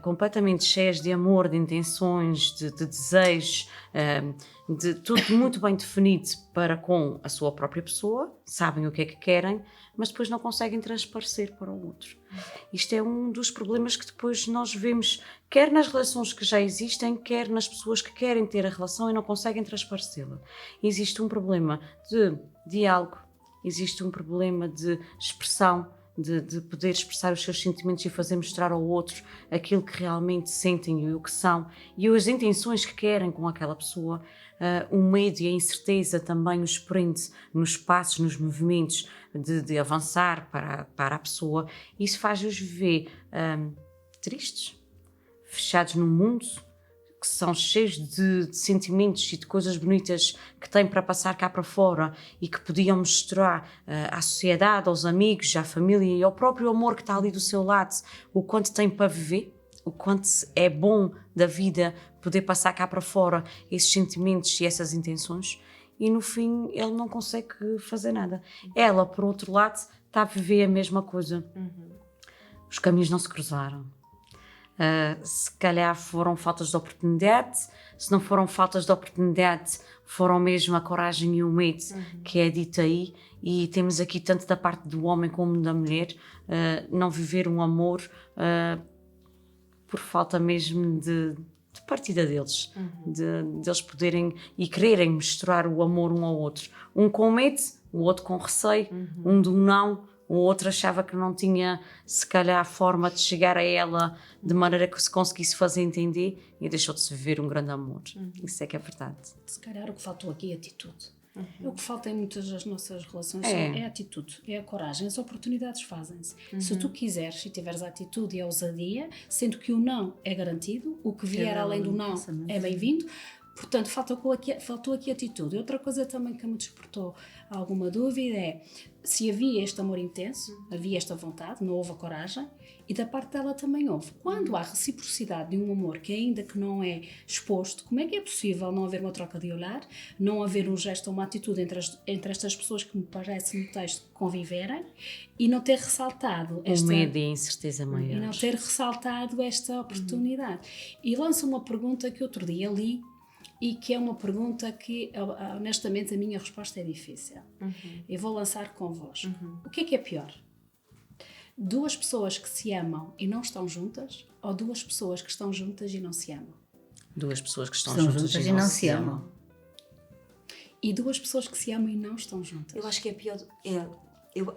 completamente cheias de amor, de intenções, de desejos, de tudo muito bem definido para com a sua própria pessoa, sabem o que é que querem, mas depois não conseguem transparecer para o outro. Isto é um dos problemas que depois nós vemos, quer nas relações que já existem, quer nas pessoas que querem ter a relação e não conseguem transparecê-la. Existe um problema de diálogo, existe um problema de expressão, de poder expressar os seus sentimentos e fazer mostrar ao outro aquilo que realmente sentem e o que são e as intenções que querem com aquela pessoa. O medo e a incerteza também os prende nos passos, nos movimentos de avançar para a pessoa. Isso faz-os viver tristes, fechados no mundo, que são cheios de sentimentos e de coisas bonitas que têm para passar cá para fora e que podiam mostrar à sociedade, aos amigos, à família e ao próprio amor que está ali do seu lado, o quanto tem para viver, o quanto é bom da vida poder passar cá para fora esses sentimentos e essas intenções, e no fim ele não consegue fazer nada. Ela, por outro lado, está a viver a mesma coisa. Os caminhos não se cruzaram. Se calhar foram faltas de oportunidade, se não foram faltas de oportunidade, foram mesmo a coragem e o medo que é dito aí, e temos aqui tanto da parte do homem como da mulher, não viver um amor por falta mesmo de partida deles, deles poderem e quererem mostrar o amor um ao outro, um com medo, o outro com receio, um do não, o outro achava que não tinha se calhar a forma de chegar a ela de maneira que se conseguisse fazer entender, e deixou de se viver um grande amor. Isso é que é verdade. Se calhar o que faltou aqui é atitude. O que falta em muitas das nossas relações é a atitude, é a coragem. As oportunidades fazem-se. Se tu quiseres e tiveres a atitude e a ousadia, sendo que o não é garantido, o que vier além do não é bem-vindo. Portanto, faltou aqui atitude. E outra coisa também que me despertou alguma dúvida é se havia este amor intenso, havia esta vontade, não houve a coragem, e da parte dela também houve. Quando há reciprocidade de um amor que ainda que não é exposto, como é que é possível não haver uma troca de olhar, não haver um gesto ou uma atitude entre estas pessoas que me parece no texto conviverem, e não ter ressaltado O medo e a incerteza maior. e não ter ressaltado esta oportunidade. E lanço uma pergunta que outro dia li, e que é uma pergunta que, honestamente, a minha resposta é difícil. Eu vou lançar com vós. O que é pior? Duas pessoas que se amam e não estão juntas, ou duas pessoas que estão juntas e não se amam? Duas pessoas que estão Estão juntas e não se amam. E duas pessoas que se amam e não estão juntas? Eu acho que é pior.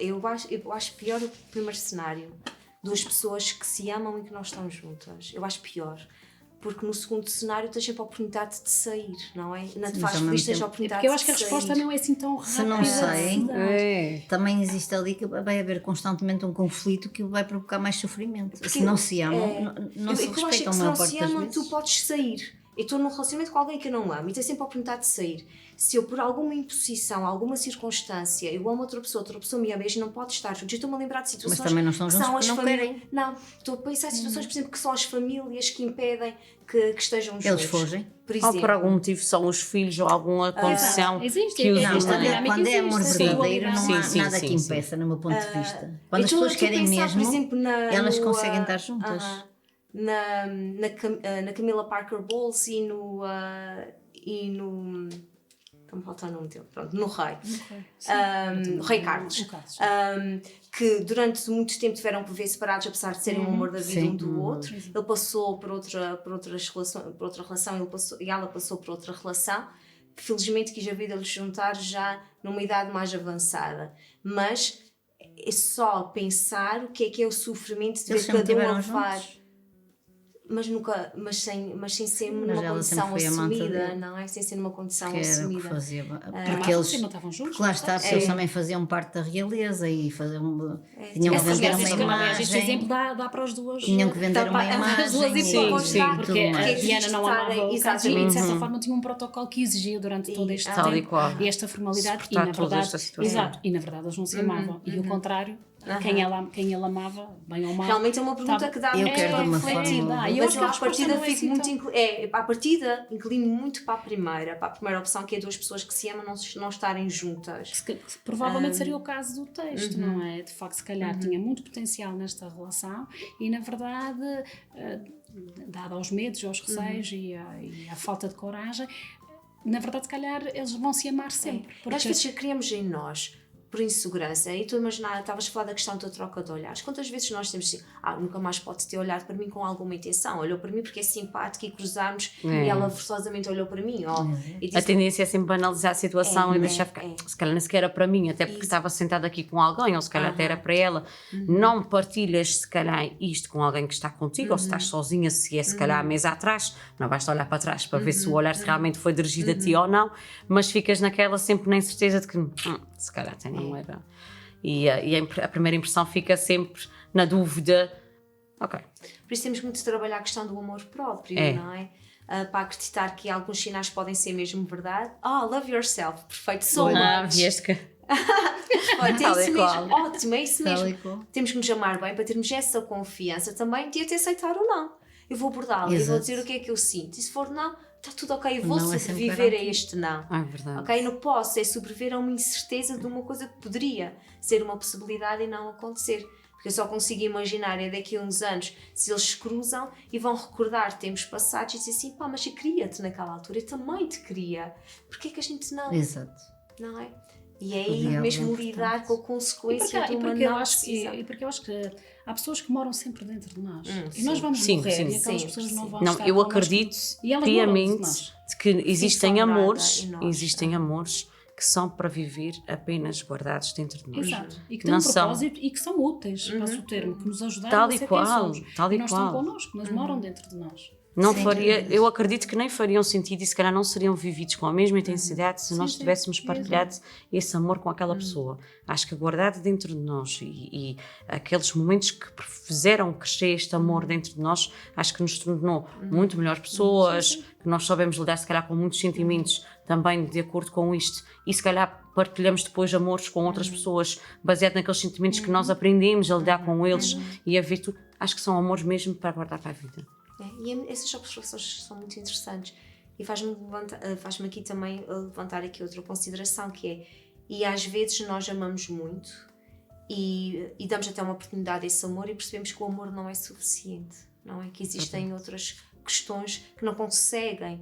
Eu acho pior o primeiro cenário. Duas pessoas que se amam e que não estão juntas. Eu acho pior. Porque no segundo cenário tens sempre a oportunidade de sair, não é? Não te Sim, faz mas ao feliz, mesmo tens a tempo- oportunidade Porque eu acho que a de resposta sair. não é assim tão rápida. Se não saem, de dar. também existe ali que vai haver constantemente um conflito que vai provocar mais sofrimento. Se não se amam, não se eu acho respeitam que a maior se não parte se das amam, vezes. tu podes sair. Eu estou num relacionamento com alguém que eu não amo e tenho sempre a oportunidade de sair. Se eu, por alguma imposição, alguma circunstância, eu amo outra pessoa me ama e não pode estar juntos, eu estou-me a lembrar de situações também não estão que juntos são as porque não famílias. querem. Não, estou a pensar em situações, por exemplo, que são as famílias que impedem que estejam juntos. Eles fogem. Por Ou exemplo. por algum motivo são os filhos ou alguma condição Existe. que os Não, Não, esta dinâmica quando é amor existe, verdadeiro, não há Sim, nada que sim, sim. impeça, no meu ponto de vista. Quando as Eu pessoas estou a querem pensar, por mesmo, exemplo, elas no, conseguem estar juntas. na Camila Parker Bowles e no como falta o nome dele, pronto, no Rei. Rei Carlos. Que durante muito tempo tiveram por ver separados, apesar de serem um amor da vida Sim. um do outro. Ele passou por outra relação, e ela passou por outra relação. Felizmente quis a vida lhes juntar já numa idade mais avançada. Mas é só pensar o que é o sofrimento de Eles ver sempre cada um a estiveram levar. juntos. Mas sem ser Mas numa ela condição sempre foi amante assumida, dele. não é? Sem ser numa condição Que era o que assumida. fazia. Porque Porque eles, não estavam juntos. porque lá está, porque eles também faziam parte da realeza e tinham que Essa vender aliás, uma Este imagem. exemplo dá para as duas. Tinham que vender uma As duas imagem e hipóteses, tudo porque mais. a Diana não amava o Exatamente. caso e de certa forma tinha um protocolo que exigia durante todo este Tal e tempo qual. e esta formalidade, e Suportar na toda verdade, esta situação. exato, e na verdade eles não se amavam, e o contrário, quem ele amava, bem ou mal. Realmente é uma pergunta tá- que dá Eu muito quero de uma refletir. forma- E eu Mas acho eu que a à resposta partida não é fico assim muito tão- à partida inclino muito para a primeira opção, que é duas pessoas que se amam não estarem juntas. Provavelmente seria o caso do texto, não é? De facto, se calhar tinha muito potencial nesta relação e, na verdade, dado aos medos, aos receios e à falta de coragem, na verdade, se calhar, eles vão se amar sempre. Porque às vezes criamos em nós, por insegurança, e estou a imaginar, estavas a falar da questão da troca de olhares. Quantas vezes nós temos assim, nunca mais pode ter olhado para mim com alguma intenção, olhou para mim porque é simpático e cruzámos e ela forçosamente olhou para mim. E A disse, tendência é sempre banalizar a situação e deixar ficar. Se calhar nem sequer era para mim, até porque estava sentada aqui com alguém, ou se calhar até era para ela. Não partilhas, se calhar, isto com alguém que está contigo, ou se estás sozinha, se é se calhar a mesa atrás, não basta olhar para trás para ver se o olhar realmente foi dirigido a ti ou não, mas ficas naquela sempre na incerteza de que se calhar até não era. E a primeira impressão fica sempre na dúvida Ok. Por isso temos muito de trabalhar a questão do amor próprio, É. não é? Para acreditar que alguns sinais podem ser mesmo verdade. Love yourself, perfeito, so much. Vieste que... Olha, é Tal e isso qual. mesmo, ótimo, é isso Tal e mesmo. qual. Temos que nos amar bem para termos essa confiança também de até aceitar ou não. Eu vou abordá-la, eu vou Exato. dizer o que é que eu sinto. E se for não, está tudo ok, eu O vou não é sempre sobreviver a garantido. este não. É verdade. Ok? Não posso, é sobreviver a uma incerteza de uma coisa que poderia ser uma possibilidade e não acontecer. Porque eu só consigo imaginar, é daqui a uns anos, se eles se cruzam e vão recordar tempos passados e dizer assim, pá, mas eu queria-te naquela altura, eu também te queria. Porquê que a gente não? Exato. Não é? E é O aí diálogo mesmo é importante. lidar com a consequência de uma não decisão. E porque eu acho que há pessoas que moram sempre dentro de nós. E nós sim. vamos Sim, morrer sim, e aquelas sim, pessoas não sim. vão Não, estar eu connosco. acredito E elas moram piamente dentro de nós. de que existem são morada amores, em nós. existem amores que são para viver apenas guardados dentro de nós. Exato. E que Não têm um são. propósito e que são úteis, passo o termo, que nos ajudaram Tal a e ser qual, quem somos. tal e não qual. estão connosco, mas moram dentro de nós. Não Sem faria, dúvidas. eu acredito que nem fariam sentido e se calhar não seriam vividos com a mesma intensidade se nós sim. tivéssemos partilhado esse amor com aquela pessoa. Acho que guardado dentro de nós e aqueles momentos que fizeram crescer este amor dentro de nós, acho que nos tornou muito melhores pessoas, que nós soubemos lidar se calhar com muitos sentimentos também de acordo com isto e se calhar partilhamos depois amores com outras pessoas baseado naqueles sentimentos que nós aprendemos a lidar com eles e a ver tudo. Acho que são amores mesmo para guardar para a vida. E essas observações são muito interessantes e faz-me aqui também levantar aqui outra consideração que é, e às vezes nós amamos muito e damos até uma oportunidade a esse amor e percebemos que o amor não é suficiente, não é? Que existem outras questões que não conseguem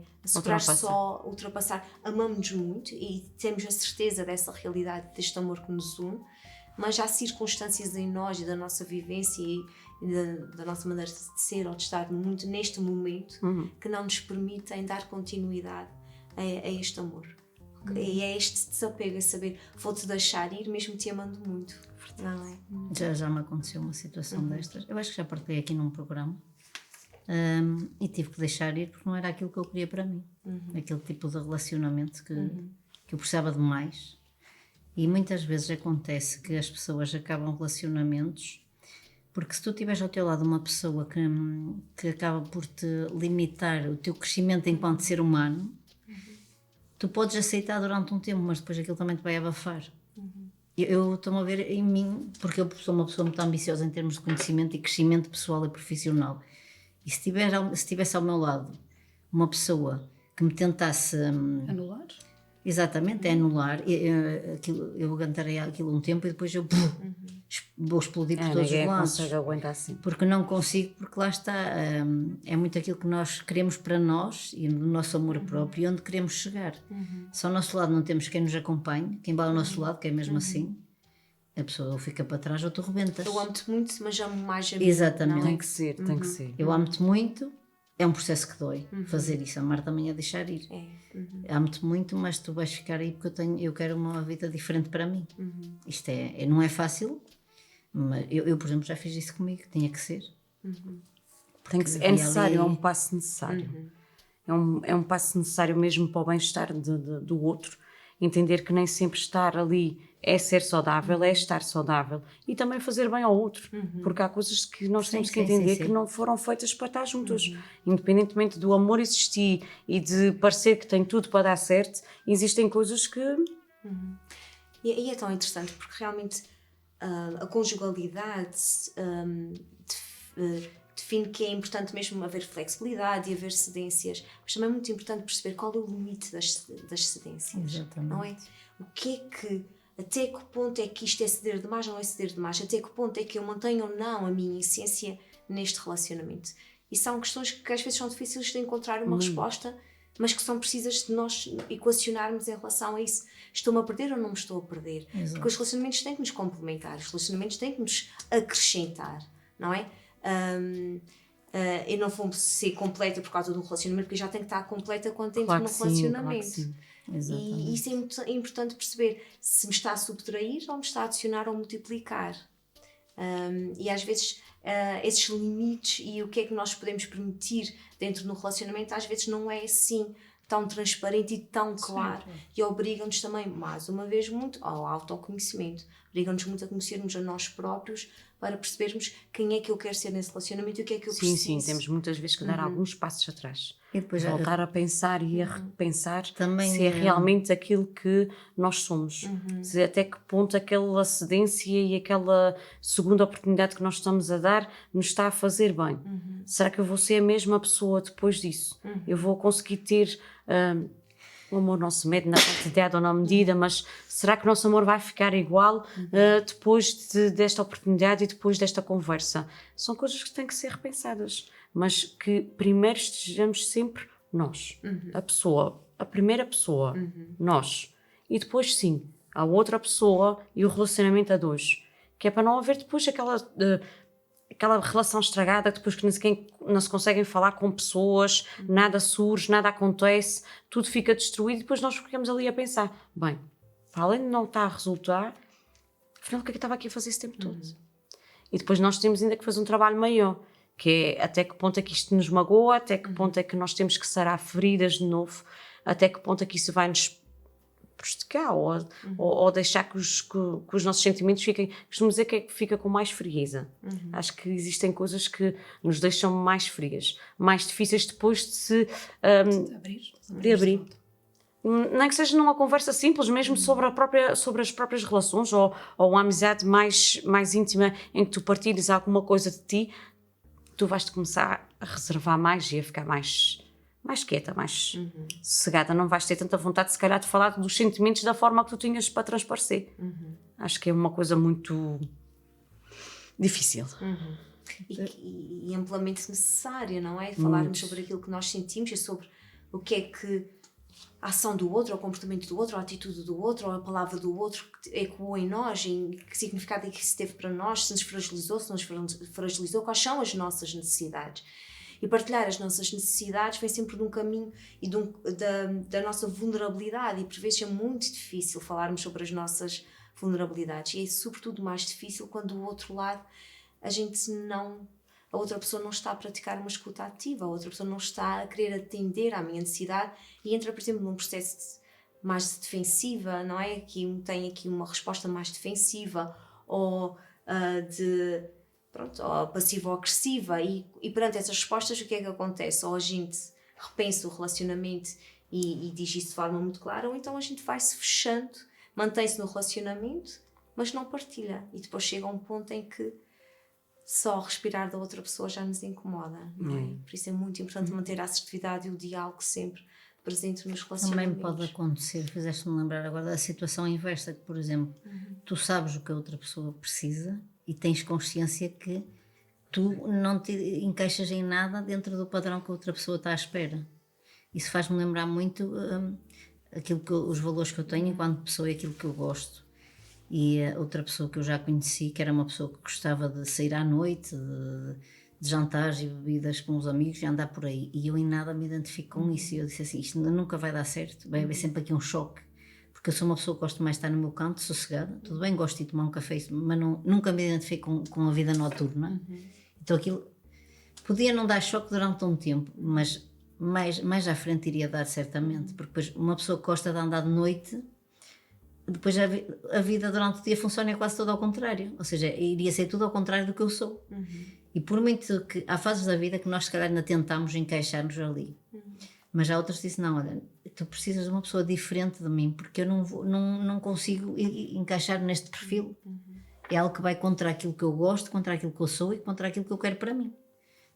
ultrapassar. Amamos-nos muito e temos a certeza dessa realidade, deste amor que nos une, mas há circunstâncias em nós e da nossa vivência e da nossa maneira de ser ou de estar muito neste momento que não nos permitem dar continuidade a este amor. E é este desapego, é saber vou-te deixar ir mesmo te amando muito. Não é? Já me aconteceu uma situação destas. Eu acho que já partilhei aqui num programa e tive que deixar ir porque não era aquilo que eu queria para mim. Aquele tipo de relacionamento que eu precisava de mais. E muitas vezes acontece que as pessoas acabam relacionamentos porque se tu tiveres ao teu lado uma pessoa que acaba por te limitar o teu crescimento enquanto ser humano, tu podes aceitar durante um tempo, mas depois aquilo também te vai abafar. Eu estou-me a ver em mim, porque eu sou uma pessoa muito ambiciosa em termos de conhecimento e crescimento pessoal e profissional. E se tivesse ao meu lado uma pessoa que me tentasse... Anular? Exatamente, é anular. Eu aguentarei aquilo um tempo e depois eu vou explodir por todos os Ninguém lados. consegue aguentar assim. Porque não consigo, porque lá está, é muito aquilo que nós queremos para nós e no nosso amor próprio e onde queremos chegar. Se ao nosso lado não temos quem nos acompanhe, quem vai ao nosso lado, que é mesmo assim, a pessoa ou fica para trás ou tu rebentas. Eu amo-te muito, mas amo mais a mim. Exatamente. não é? Tem que ser, tem que ser. Eu amo-te muito, é um processo que dói fazer isso. Amar também é deixar ir. Amo-te muito, mas tu vais ficar aí porque eu quero uma vida diferente para mim. Isto não é fácil, mas eu, por exemplo, já fiz isso comigo, tinha que ser. Tem que ser. Porque É necessário, é ali- um passo necessário. É um passo necessário mesmo para o bem-estar do outro. Entender que nem sempre estar ali é ser saudável, é estar saudável e também fazer bem ao outro. Porque há coisas que nós temos que sim, entender sim. que não foram feitas para estar juntos. Independentemente do amor existir e de parecer que tem tudo para dar certo, existem coisas que... E é tão interessante porque realmente a conjugalidade define que é importante mesmo haver flexibilidade e haver cedências, mas também é muito importante perceber qual é o limite das cedências. Exatamente. Não é? O que é que, até que ponto é que isto é ceder demais ou não é ceder demais? Até que ponto é que eu mantenho ou não a minha essência neste relacionamento? E são questões que às vezes são difíceis de encontrar uma resposta, mas que são precisas de nós equacionarmos em relação a isso. Estou-me a perder ou não me estou a perder? Exato. Porque os relacionamentos têm que nos complementar, os relacionamentos têm que nos acrescentar, não é? Eu não vou ser completa por causa do relacionamento, porque eu já tenho que estar completa quando entro num relacionamento. Exatamente. E isso é muito importante perceber se me está a subtrair ou me está a adicionar ou multiplicar. E às vezes esses limites e o que é que nós podemos permitir dentro do relacionamento às vezes não é assim tão transparente e tão claro. E obrigam-nos também, mais uma vez, muito ao autoconhecimento. Obrigam-nos muito a conhecermos a nós próprios para percebermos quem é que eu quero ser nesse relacionamento e o que é que eu Sim, preciso. sim, temos muitas vezes que dar alguns passos atrás. E depois Voltar a pensar e a repensar Também, se é realmente aquilo que nós somos. Se até que ponto aquela cedência e aquela segunda oportunidade que nós estamos a dar nos está a fazer bem. Será que eu vou ser a mesma pessoa depois disso? Eu vou conseguir ter o amor não se mede na quantidade ou na medida, mas será que o nosso amor vai ficar igual depois desta oportunidade e depois desta conversa? São coisas que têm que ser repensadas, mas que primeiro estejamos sempre nós, a pessoa, a primeira pessoa, nós, e depois sim, a outra pessoa e o relacionamento a dois, que é para não haver depois aquela relação estragada, depois que não se conseguem falar com pessoas, nada surge, nada acontece, tudo fica destruído e depois nós ficamos ali a pensar, bem, para além de não estar a resultar, afinal o que é que eu estava aqui a fazer esse tempo todo? E depois nós temos ainda que fazer um trabalho maior, que é até que ponto é que isto nos magoa, até que ponto é que nós temos que sarar feridas de novo, até que ponto é que isso vai nos prejudicar ou deixar que os nossos sentimentos fiquem, costumo dizer que fica com mais frieza. Acho que existem coisas que nos deixam mais frias, mais difíceis depois de se de abrir. Nem que seja numa conversa simples, mesmo sobre as próprias relações ou uma amizade mais íntima em que tu partilhas alguma coisa de ti, tu vais-te começar a reservar mais e a ficar mais quieta, mais sossegada. Não vais ter tanta vontade, se calhar, de falar dos sentimentos da forma que tu tinhas para transparecer. Acho que é uma coisa muito difícil. E amplamente necessária, não é? Falarmos sobre aquilo que nós sentimos e sobre o que é que a ação do outro, ou o comportamento do outro, ou a atitude do outro, ou a palavra do outro ecoou em nós, em que significado é que isso teve para nós, se nos fragilizou, se nos fragilizou, quais são as nossas necessidades. E partilhar as nossas necessidades vem sempre de um caminho e da nossa vulnerabilidade, e por vezes é muito difícil falarmos sobre as nossas vulnerabilidades, e é sobretudo mais difícil quando do outro lado a outra pessoa não está a praticar uma escuta ativa, a outra pessoa não está a querer atender à minha necessidade e entra, por exemplo, num processo mais defensiva, não é? Tem aqui uma resposta mais defensiva ou ou passiva ou agressiva, e perante essas respostas o que é que acontece? Ou a gente repensa o relacionamento e diz isso de forma muito clara, ou então a gente vai-se fechando, mantém-se no relacionamento, mas não partilha, e depois chega a um ponto em que só respirar da outra pessoa já nos incomoda, não é? Por isso é muito importante manter a assertividade e o diálogo sempre presente nos relacionamentos. Também pode acontecer, fizeste-me lembrar agora da situação inversa, que, por exemplo, tu sabes o que a outra pessoa precisa e tens consciência que tu não te encaixas em nada dentro do padrão que a outra pessoa está à espera. Isso faz-me lembrar muito os valores que eu tenho enquanto pessoa e aquilo que eu gosto. E outra pessoa que eu já conheci, que era uma pessoa que gostava de sair à noite, de jantares e bebidas com os amigos e andar por aí, e eu em nada me identifico com isso, e eu disse assim, isto nunca vai dar certo, vai haver sempre aqui um choque, porque eu sou uma pessoa que gosto mais de estar no meu canto, sossegada, tudo bem, gosto de tomar um café, mas nunca me identifico com a vida noturna. Então aquilo podia não dar choque durante um tempo, mas mais à frente iria dar certamente, porque depois uma pessoa que gosta de andar de noite, depois a vida durante o dia funciona quase todo ao contrário, ou seja, iria ser tudo ao contrário do que eu sou. E por muito que há fases da vida que nós se calhar ainda tentamos encaixar-nos ali, mas há outras que dizem, não, olha, tu precisas de uma pessoa diferente de mim, porque eu não consigo encaixar neste perfil. É algo que vai contra aquilo que eu gosto, contra aquilo que eu sou e contra aquilo que eu quero para mim.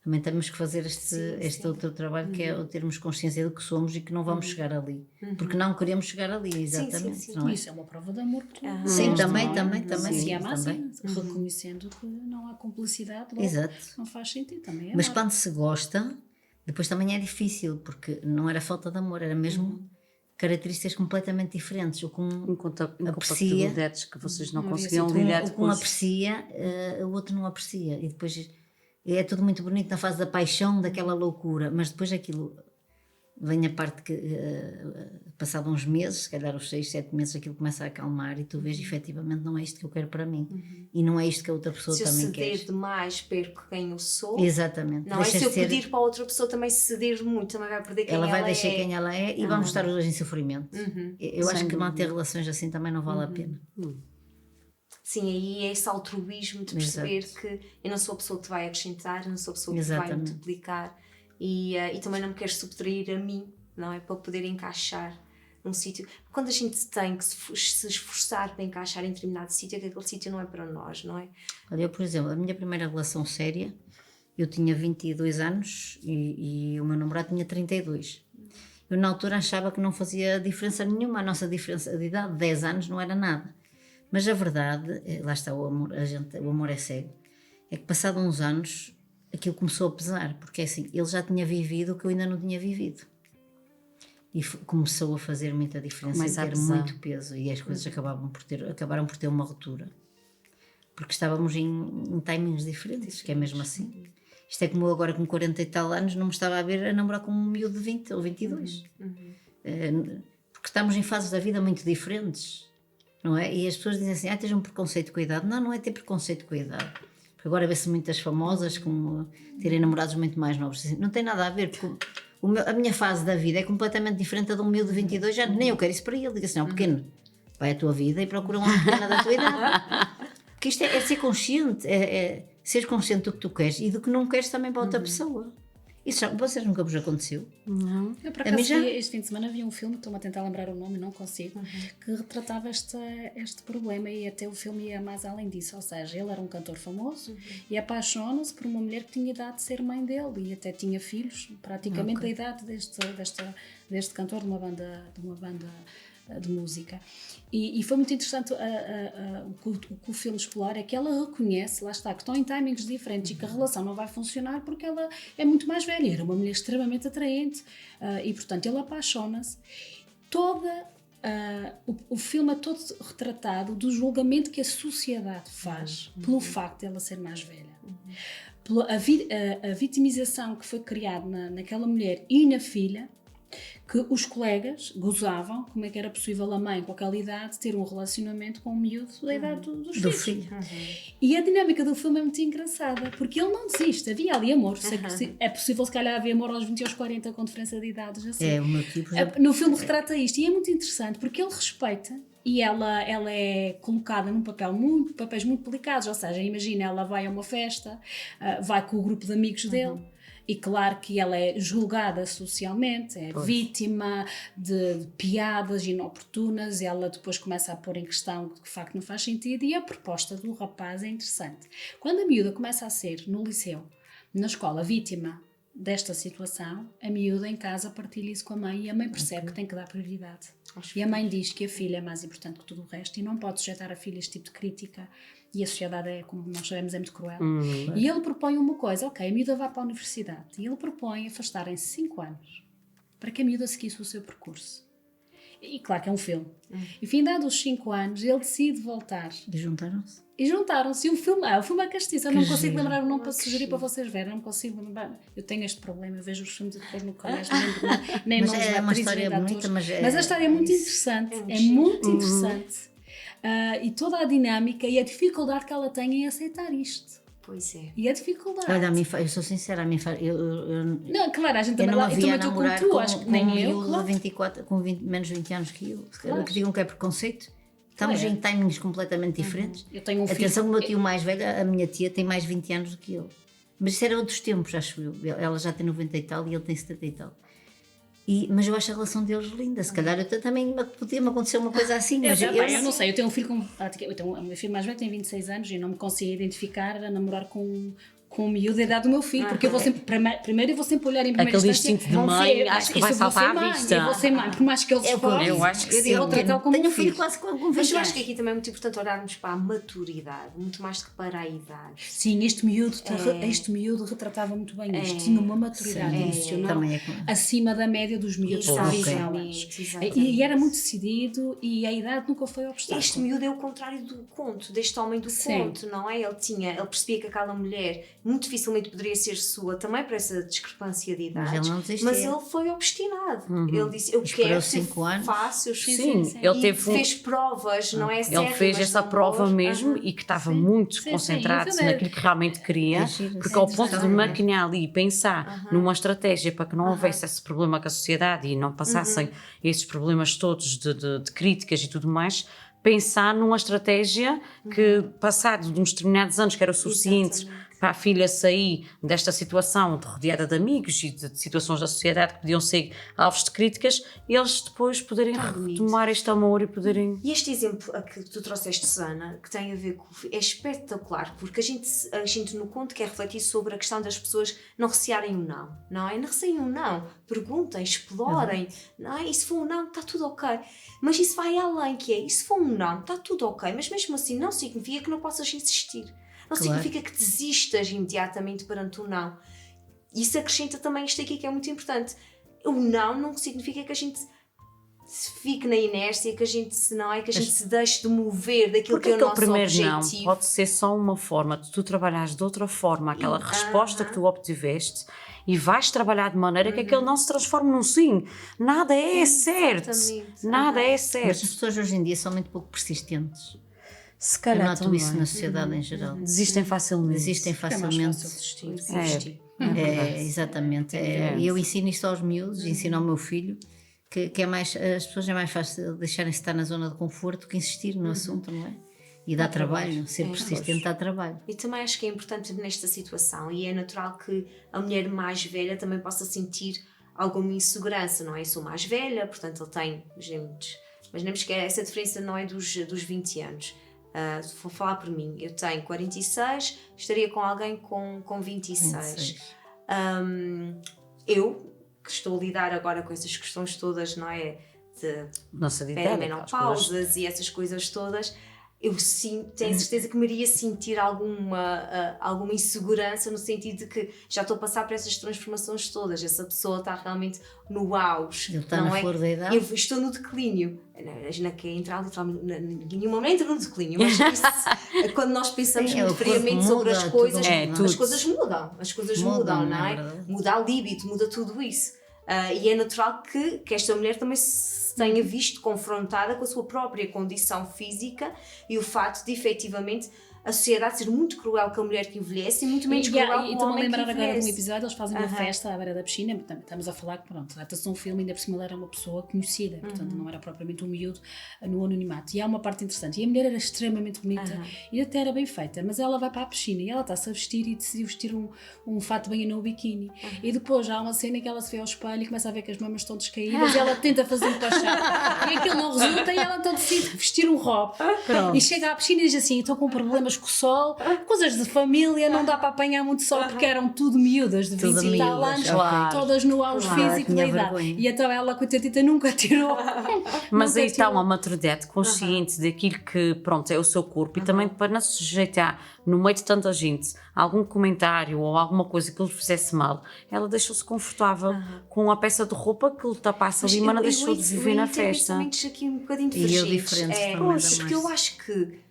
Também temos que fazer este outro trabalho, que é o termos consciência do que somos e que não vamos chegar ali. Porque não queremos chegar ali, exatamente. Sim. Não é? Isso é uma prova de amor que tu Sim, deste, também, não é? também. Se ama Também. assim, reconhecendo que não há cumplicidade, logo Exato. não faz sentido também. Mas quando se gosta, depois também é difícil, porque não era falta de amor, era mesmo características completamente diferentes. O que aprecia, Incompatibilidades que vocês não Não conseguiam havia lidar o que um depois. aprecia, o outro não aprecia. E depois é tudo muito bonito na fase da paixão, daquela loucura, mas depois aquilo vem a parte que, passado uns meses, se calhar os 6, 7 meses, aquilo começa a acalmar e tu vês, efetivamente, não é isto que eu quero para mim. E não é isto que a outra pessoa Se eu também quer. ceder demais, perco quem eu sou. Exatamente. Não é? Deixa Se eu de ser- pedir para a outra pessoa também ceder muito, também vai perder quem ela ela vai deixar é. quem ela é e vamos estar os dois em sofrimento. Eu acho que manter relações assim também não vale a pena. Sim, aí é esse altruísmo de perceber Exato. que eu não sou a pessoa que te vai acrescentar, eu não sou a pessoa que te vai Exatamente. multiplicar e também não me quero subtrair a mim, não é? Para poder encaixar num sítio. Quando a gente tem que se esforçar para encaixar em determinado sítio, é que aquele sítio não é para nós, não é? Olha, eu, por exemplo, a minha primeira relação séria, eu tinha 22 anos e o meu namorado tinha 32. Eu na altura achava que não fazia diferença nenhuma, a nossa diferença de idade, 10 anos, não era nada. Mas a verdade, lá está o amor, o amor é cego, é que passado uns anos aquilo começou a pesar, porque é assim, ele já tinha vivido o que eu ainda não tinha vivido. E começou a fazer muita diferença, Começa a e ter pesar. muito peso, e as coisas acabaram por ter uma ruptura. Porque estávamos em timings diferentes, que é mesmo assim. Isto é como eu agora com 40 e tal anos não me estava a ver a namorar com um miúdo de 20 ou 22. Porque estamos em fases da vida muito diferentes, não é? E as pessoas dizem assim, tens um preconceito com a idade. Não, não é ter preconceito com a idade. Porque agora vê-se muitas famosas com terem namorados muito mais novos. Não tem nada a ver, porque a minha fase da vida é completamente diferente da de um miúdo de 22, já nem eu quero isso para ele. Digo assim, não, pequeno, vai à tua vida e procura uma pequena da tua idade. Porque isto é ser consciente, é ser consciente do que tu queres e do que não queres também para outra pessoa. Isso vocês nunca vos aconteceu? Não. Eu, por A mim acaso, já- este fim de semana vi um filme, estou-me a tentar lembrar o nome, não consigo, que retratava este problema e até o filme ia mais além disso. Ou seja, ele era um cantor famoso e apaixona-se por uma mulher que tinha idade de ser mãe dele e até tinha filhos, praticamente da idade deste cantor de uma banda de música. E foi muito interessante o que o filme explora é que ela reconhece, lá está, que estão em timings diferentes e que a relação não vai funcionar porque ela é muito mais velha, era uma mulher extremamente atraente e portanto ele apaixona-se. O filme é todo retratado do julgamento que a sociedade faz pelo facto de ela ser mais velha. A vitimização que foi criada naquela mulher e na filha, que os colegas gozavam como é que era possível a mãe com aquela idade ter um relacionamento com um miúdo da idade dos Do filhos. filho. E a dinâmica do filme é muito engraçada, porque ele não desiste, havia ali amor. É possível se calhar haver amor aos 20 e aos 40 com diferença de idades assim. É, o meu tipo já... No filme retrata isto e é muito interessante porque ele respeita e ela é colocada num papéis muito delicados, ou seja, imagina, ela vai a uma festa, vai com o grupo de amigos dele e claro que ela é julgada socialmente, é vítima de piadas inoportunas, ela depois começa a pôr em questão que de facto não faz sentido e a proposta do rapaz é interessante. Quando a miúda começa a ser, no liceu, na escola, vítima desta situação, a miúda em casa partilha isso com a mãe e a mãe percebe que tem que dar prioridade. E a mãe diz que a filha é mais importante que tudo o resto e não pode sujeitar a filha a este tipo de crítica e a sociedade é, como nós sabemos, é muito cruel. E ele propõe uma coisa, ok, a miúda vai para a universidade e ele propõe afastarem-se 5 anos para que a miúda seguisse o seu percurso. E claro que é um filme. E findado os 5 anos, ele decide voltar. E juntaram-se. E juntaram-se. E o filme é castiço. Eu não Que consigo giro. lembrar o nome para sugerir para vocês verem. Eu não consigo lembrar. Eu tenho este problema. Eu vejo os filmes e depois no colégio. Nem Mas nomes de é uma atrizes, história nem de bonita, atores. mas a história é muito interessante. É muito interessante. E toda a dinâmica e a dificuldade que ela tem em aceitar isto. Pois é. E a dificuldade. Olha, eu sou sincera, Não, claro, a gente eu também, não eu havia também a estou com namorar tu, com acho que um nem eu. miúdo Claro. de 24, com menos de 20 anos que eu. Claro. Que digam que é preconceito. Estamos Claro. em timings completamente diferentes. Eu tenho um filho. Atenção, o meu tio mais velho, a minha tia, tem mais 20 anos do que eu. Mas isso era outros tempos, acho eu. Ela já tem 90 e tal e ele tem 70 e tal. Mas eu acho a relação deles linda. Se calhar também podia-me acontecer uma coisa assim. Mas Eu não sei, eu tenho um filho com. O meu filho mais velho tem 26 anos e não me consigo identificar a namorar com um miúdo da idade do meu filho, porque eu vou sempre, primeiro eu vou sempre olhar em primeira Aquele instância, instinto de mãe, acho que vai saltar à vista. Eu vou ser mãe, por mais que ele se esforce, eu acho que eu sim. vou tratá-lo como tenho um filho. filho quase com Mas 20 eu acho anos. que aqui também é muito importante olharmos para a maturidade, muito mais do que para a idade. Sim, este miúdo retratava muito bem isto, tinha uma maturidade emocional Também é com- acima da média dos miúdos com 20 Exatamente, anos. exatamente. E era muito decidido e a idade nunca foi obstáculo. Este miúdo é o contrário do conto, deste homem do Sim. conto, não é? Ele percebia que aquela mulher muito dificilmente poderia ser sua, também por essa discrepância de Mas idades. ele não desistia. Mas ele foi obstinado. Ele disse: eu Esperou quero ser 5 anos. fácil. Sim, ele E teve fez provas, não é? Ele fez essa prova mesmo Aham. e que estava muito Sim, concentrado sim, naquilo que realmente queria, É giro, porque sim, ao ponto de interessante. maquinar ali e pensar numa estratégia para que não houvesse esse problema com a sociedade e não passassem esses problemas todos de críticas e tudo mais, pensar numa estratégia que, passado de uns determinados anos, que era o suficiente para a filha sair desta situação de rodeada de amigos e de situações da sociedade que podiam ser alvos de críticas, eles depois poderem retomar este amor e poderem... E este exemplo a que tu trouxeste, Susana, que tem a ver com... é espetacular, porque a gente no conto quer refletir sobre a questão das pessoas não recearem o não, não é? Não receiem o não, perguntem, explorem, não é? E se for um não, está tudo ok. Mas isso vai além, que é, e se for um não, está tudo ok, mas mesmo assim não significa que não possas insistir. Não significa que desistas imediatamente perante o não. Isso acrescenta também isto aqui que é muito importante. O não significa que a gente se fique na inércia, que a gente se deixe de mover daquilo que é o nosso primeiro objetivo. Não pode ser só uma forma de tu trabalhares de outra forma aquela resposta que tu obtiveste e vais trabalhar de maneira que aquele não se transforme num sim. Nada é certo. Nada é certo. Mas as pessoas hoje em dia são muito pouco persistentes. Se Eu calhar noto isso na sociedade em geral. Desistem facilmente. Desistem É mais facilmente. fácil desistir. Exatamente. E eu ensino isto aos miúdos, ensino ao meu filho, que é mais, as pessoas é mais fácil deixarem-se estar na zona de conforto que insistir no assunto, não é? E dá trabalho, ser persistente dá trabalho. E também acho que é importante nesta situação, e é natural que a mulher mais velha também possa sentir alguma insegurança, não é? Eu sou mais velha, portanto ele tem, imaginemos que essa diferença não é dos 20 anos. Se for falar por mim, eu tenho 46, estaria com alguém com 26. Eu, que estou a lidar agora com essas questões todas, não é? De perimenopausas e essas coisas todas, eu tenho certeza que me iria sentir alguma insegurança no sentido de que já estou a passar por essas transformações todas, essa pessoa está realmente no auge. Ele está na flor da idade. Eu estou no declínio. Não quer entrar literalmente, nenhum momento no declínio, mas isso, quando nós pensamos muito friamente sobre as coisas, as coisas mudam. As coisas mudam, não é? Muda a libido, muda tudo isso. E é natural que esta mulher também se tenha visto confrontada com a sua própria condição física e o facto de, efetivamente, a sociedade ser muito cruel com a mulher que envelhece e muito menos cruel com o homem que envelhece. E estou-me a lembrar agora de um episódio, eles fazem uma festa à beira da piscina, estamos a falar que, pronto, trata-se de um filme, ainda por cima ela era uma pessoa conhecida, portanto não era propriamente um miúdo no anonimato. E há uma parte interessante, e a mulher era extremamente bonita e até era bem feita, mas ela vai para a piscina e ela está-se a vestir e decidiu vestir um fato bem no biquíni. E depois já há uma cena em que ela se vê ao espelho e começa a ver que as mamas estão descaídas e ela tenta fazer um pachá e aquilo não resulta e ela então decide vestir um robe. E chega à piscina e diz assim, estou com problemas com o sol, coisas de família, não dá para apanhar muito sol porque eram tudo miúdas de 20 e tal anos, todas no auge físico da idade. E então ela, coitadita, nunca tirou. Mas aí está uma maturidade consciente daquilo que, pronto, é o seu corpo e também para não se sujeitar no meio de tanta gente algum comentário ou alguma coisa que lhe fizesse mal, ela deixou-se confortável com a peça de roupa que lhe tapasse ali, mas não deixou de viver na festa. Aqui um bocadinho E eu diferente também. Porque eu acho que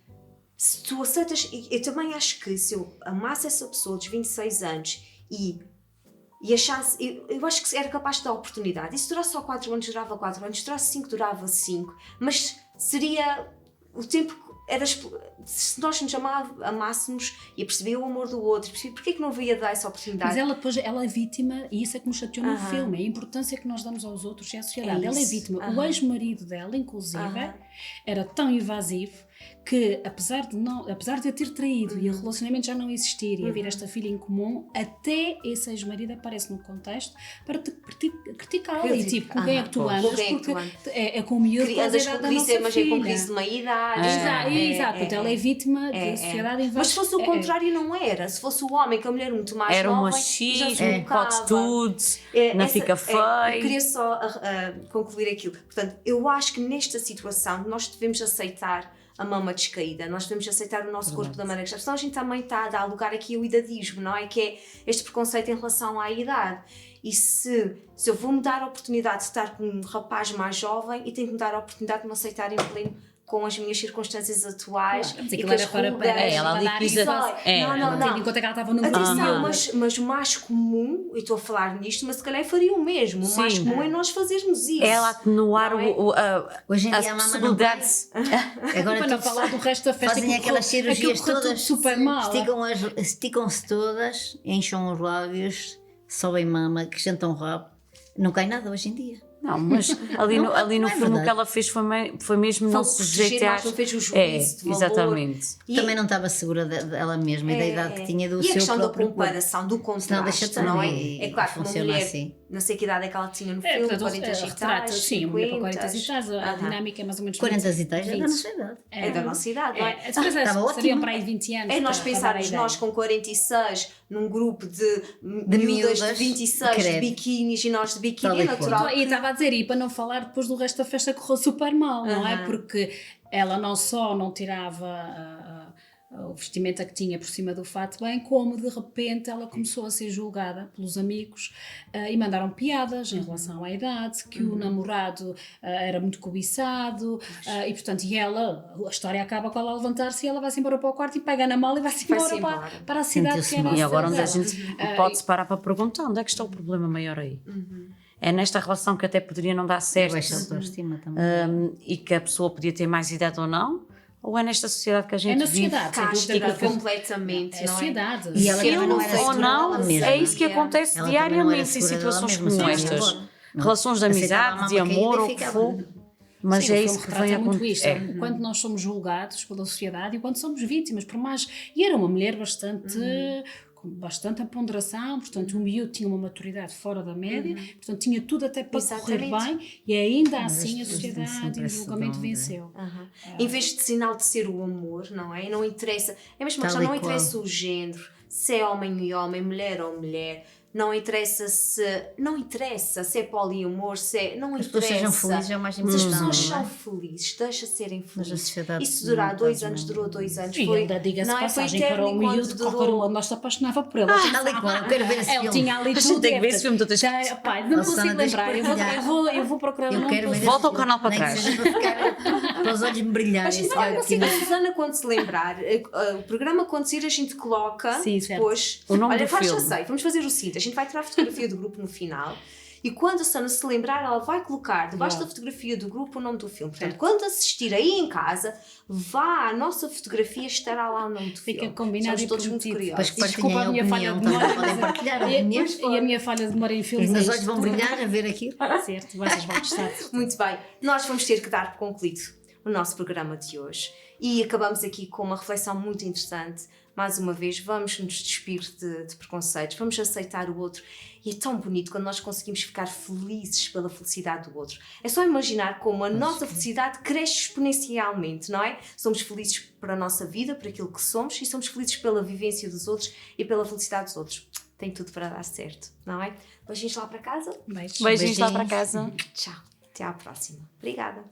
se tu aceitas, eu também acho que se eu amasse essa pessoa dos 26 anos e achasse, eu acho que era capaz de dar oportunidade. E se durasse só 4 anos, durava 4 anos, se durasse 5, durava 5. Mas seria o tempo, se nós nos amássemos e a perceber o amor do outro, porquê é que não havia dar essa oportunidade? Mas ela depois, ela é vítima, e isso é que me chateou no filme, a importância que nós damos aos outros e à sociedade. Ela é vítima. O ex-marido dela, inclusive, era tão invasivo que, apesar de a ter traído e o relacionamento já não existir e haver esta filha em comum, até esse ex-marido aparece no contexto para te criticar. E tipo, com quem é que tu andas? Porque é com o miúdo com a idade da nossa filha. Mas é com crise de meia-idade. Exato, ela é vítima da sociedade invasiva. Mas se fosse o contrário, não era. Se fosse o homem, que a mulher muito mais era nova, um machismo, pode tudo, não fica feio. Eu queria só concluir aquilo. Portanto, eu acho que nesta situação nós devemos aceitar a mama descaída, nós devemos aceitar o nosso corpo da maneira que está. Senão a gente também está a dar lugar aqui ao idadismo, não é? Que é este preconceito em relação à idade. E se eu vou me dar a oportunidade de estar com um rapaz mais jovem e tenho que me dar a oportunidade de me aceitar em pleno com as minhas circunstâncias atuais. Mas aquilo era para ela ali quis não. Tendo em conta que ela estava no atenção, mas o mais comum, eu estou a falar nisto, mas se calhar faria o mesmo. O mais comum é nós fazermos isso. Ela atenuar hoje em as dia a mama possibilidades. Agora para não falar do resto da festa, fazem aquelas cirurgias todas, super mal. Esticam-se todas, enchem os lábios, sobem mama, acrescentam o rabo. Não cai nada hoje em dia. Não, mas ali no não é filme o verdade. que ela fez foi mesmo não se sujeitar. Não fez o juízo de valor. Exatamente. E Também não estava segura dela mesma e da idade que tinha e do e a seu questão da próprio corpo. comparação, do Senão contraste, deixa-te não é? e É claro que uma funciona mulher, assim. não sei que idade é que ela tinha no É, filme, portanto, 40 e retrata, tais, sim, uma mulher com 40 e 50. tais, a Aham. dinâmica é mais ou menos 40 e 20, tais é da nossa idade. É da nossa idade, não é? É, depois Estava ótimo. seriam para aí 20 anos. É nós para dar a pensarmos, ideia. nós com 46, num grupo de miúdas de miúdas, 26, de credo. biquinis e nós de biquíni, Tal é e qual. natural. E estava a dizer, e para não falar depois do resto da festa correu super mal, não é? Aham. Porque ela não só não tirava o vestimenta que tinha por cima do fato bem, como de repente ela começou a ser julgada pelos amigos e mandaram piadas em relação à idade, que o namorado era muito cobiçado e portanto, a história acaba com ela a levantar-se e ela vai-se embora para o quarto e pega na mala e vai-se Vai-se embora, embora. para a cidade que Sentiu-se era mal. a E agora onde a cidade gente dela. pode-se parar para perguntar onde é que está o problema maior aí? É nesta relação que até poderia não dar certo Baixa autoestima também. e que a pessoa podia ter mais idade ou não? Ou é nesta sociedade que a gente É na vive? sociedade, sem dúvida Castra alguma. completamente, É a não é? sociedade. E ela Se também eu não não era for ou segura não, dela mesma. é isso que acontece Ela também não era diariamente em segura dela situações mesma, como senão ia estas. embora. Não. Relações de Aceitava a amizade, de mama caída amor e ou o que ficava. for. Mas Sim, é o isso filme que retrata vem muito acontecer. isto, quando nós somos julgados pela sociedade e quando somos vítimas, por mais... E era uma mulher bastante... com bastante ponderação, portanto o miúdo tinha uma maturidade fora da média, portanto tinha tudo até para correr Exatamente. bem e ainda Mas assim a as pessoas têm sociedade sempre e o esse julgamento dom de- venceu. Em vez de sinal de ser o amor, não é? Não interessa, é a mesma Tal questão, não e qual. interessa o género, se é homem e homem, mulher ou mulher, não interessa se é poliamor, se é, não As interessa. pessoas sejam felizes é o mais Se as importante. pessoas não é? são felizes, deixa serem Mas a felizes. sociedade E se durar não 2 está anos, bem. durou 2 anos. E Foi, ainda, diga-se não é? Foi passagem, eterno para o enquanto miúdo, qualquer durou. uma de nós se apaixonava por ele. Tal e qual, eu quero ver esse Ele filme. tinha ali A gente tudo. tem que ver esse filme, tu tens que- Já, pá, não Oh, consigo Susana, tens que lembrar. partilhar. Eu vou procurar o Eu nome quero para ver os- Volta esse ao canal para filme. Nem trás. que seja para ficar para os olhos me brilharem. Mas esse não consigo. aqui. A Susana, quando se lembrar, o programa acontecer, a gente coloca Sim, certo. depois. O nome Olha, do faz filme. sei, vamos fazer o seguinte: a gente vai tirar a fotografia do grupo no final. E quando a Susana se lembrar, ela vai colocar debaixo da fotografia do grupo o nome do filme. Portanto, Certo. quando assistir aí em casa, vá à nossa fotografia, estará lá o nome do Fica filme. combinado Estamos e todos muito prometido. Depois curiosos. que Desculpa partilhem a minha a falha opinião, de memória. também podem partilhar E- opiniões. E a minha falha de memória em Os filmes. meus é olhos vão isto. brilhar a ver aquilo. Certo, vocês vão gostar. Muito bem, nós vamos ter que dar por concluído o nosso programa de hoje e acabamos aqui com uma reflexão muito interessante. Mais uma vez, vamos nos despir de preconceitos, vamos aceitar o outro. E é tão bonito quando nós conseguimos ficar felizes pela felicidade do outro. É só imaginar como a nossa felicidade cresce exponencialmente, não é? Somos felizes para a nossa vida, por aquilo que somos, e somos felizes pela vivência dos outros e pela felicidade dos outros. Tem tudo para dar certo, não é? Beijinhos lá para casa. Beijos. Beijinhos lá para Beijinhos. casa. Tchau. Até à próxima. Obrigada.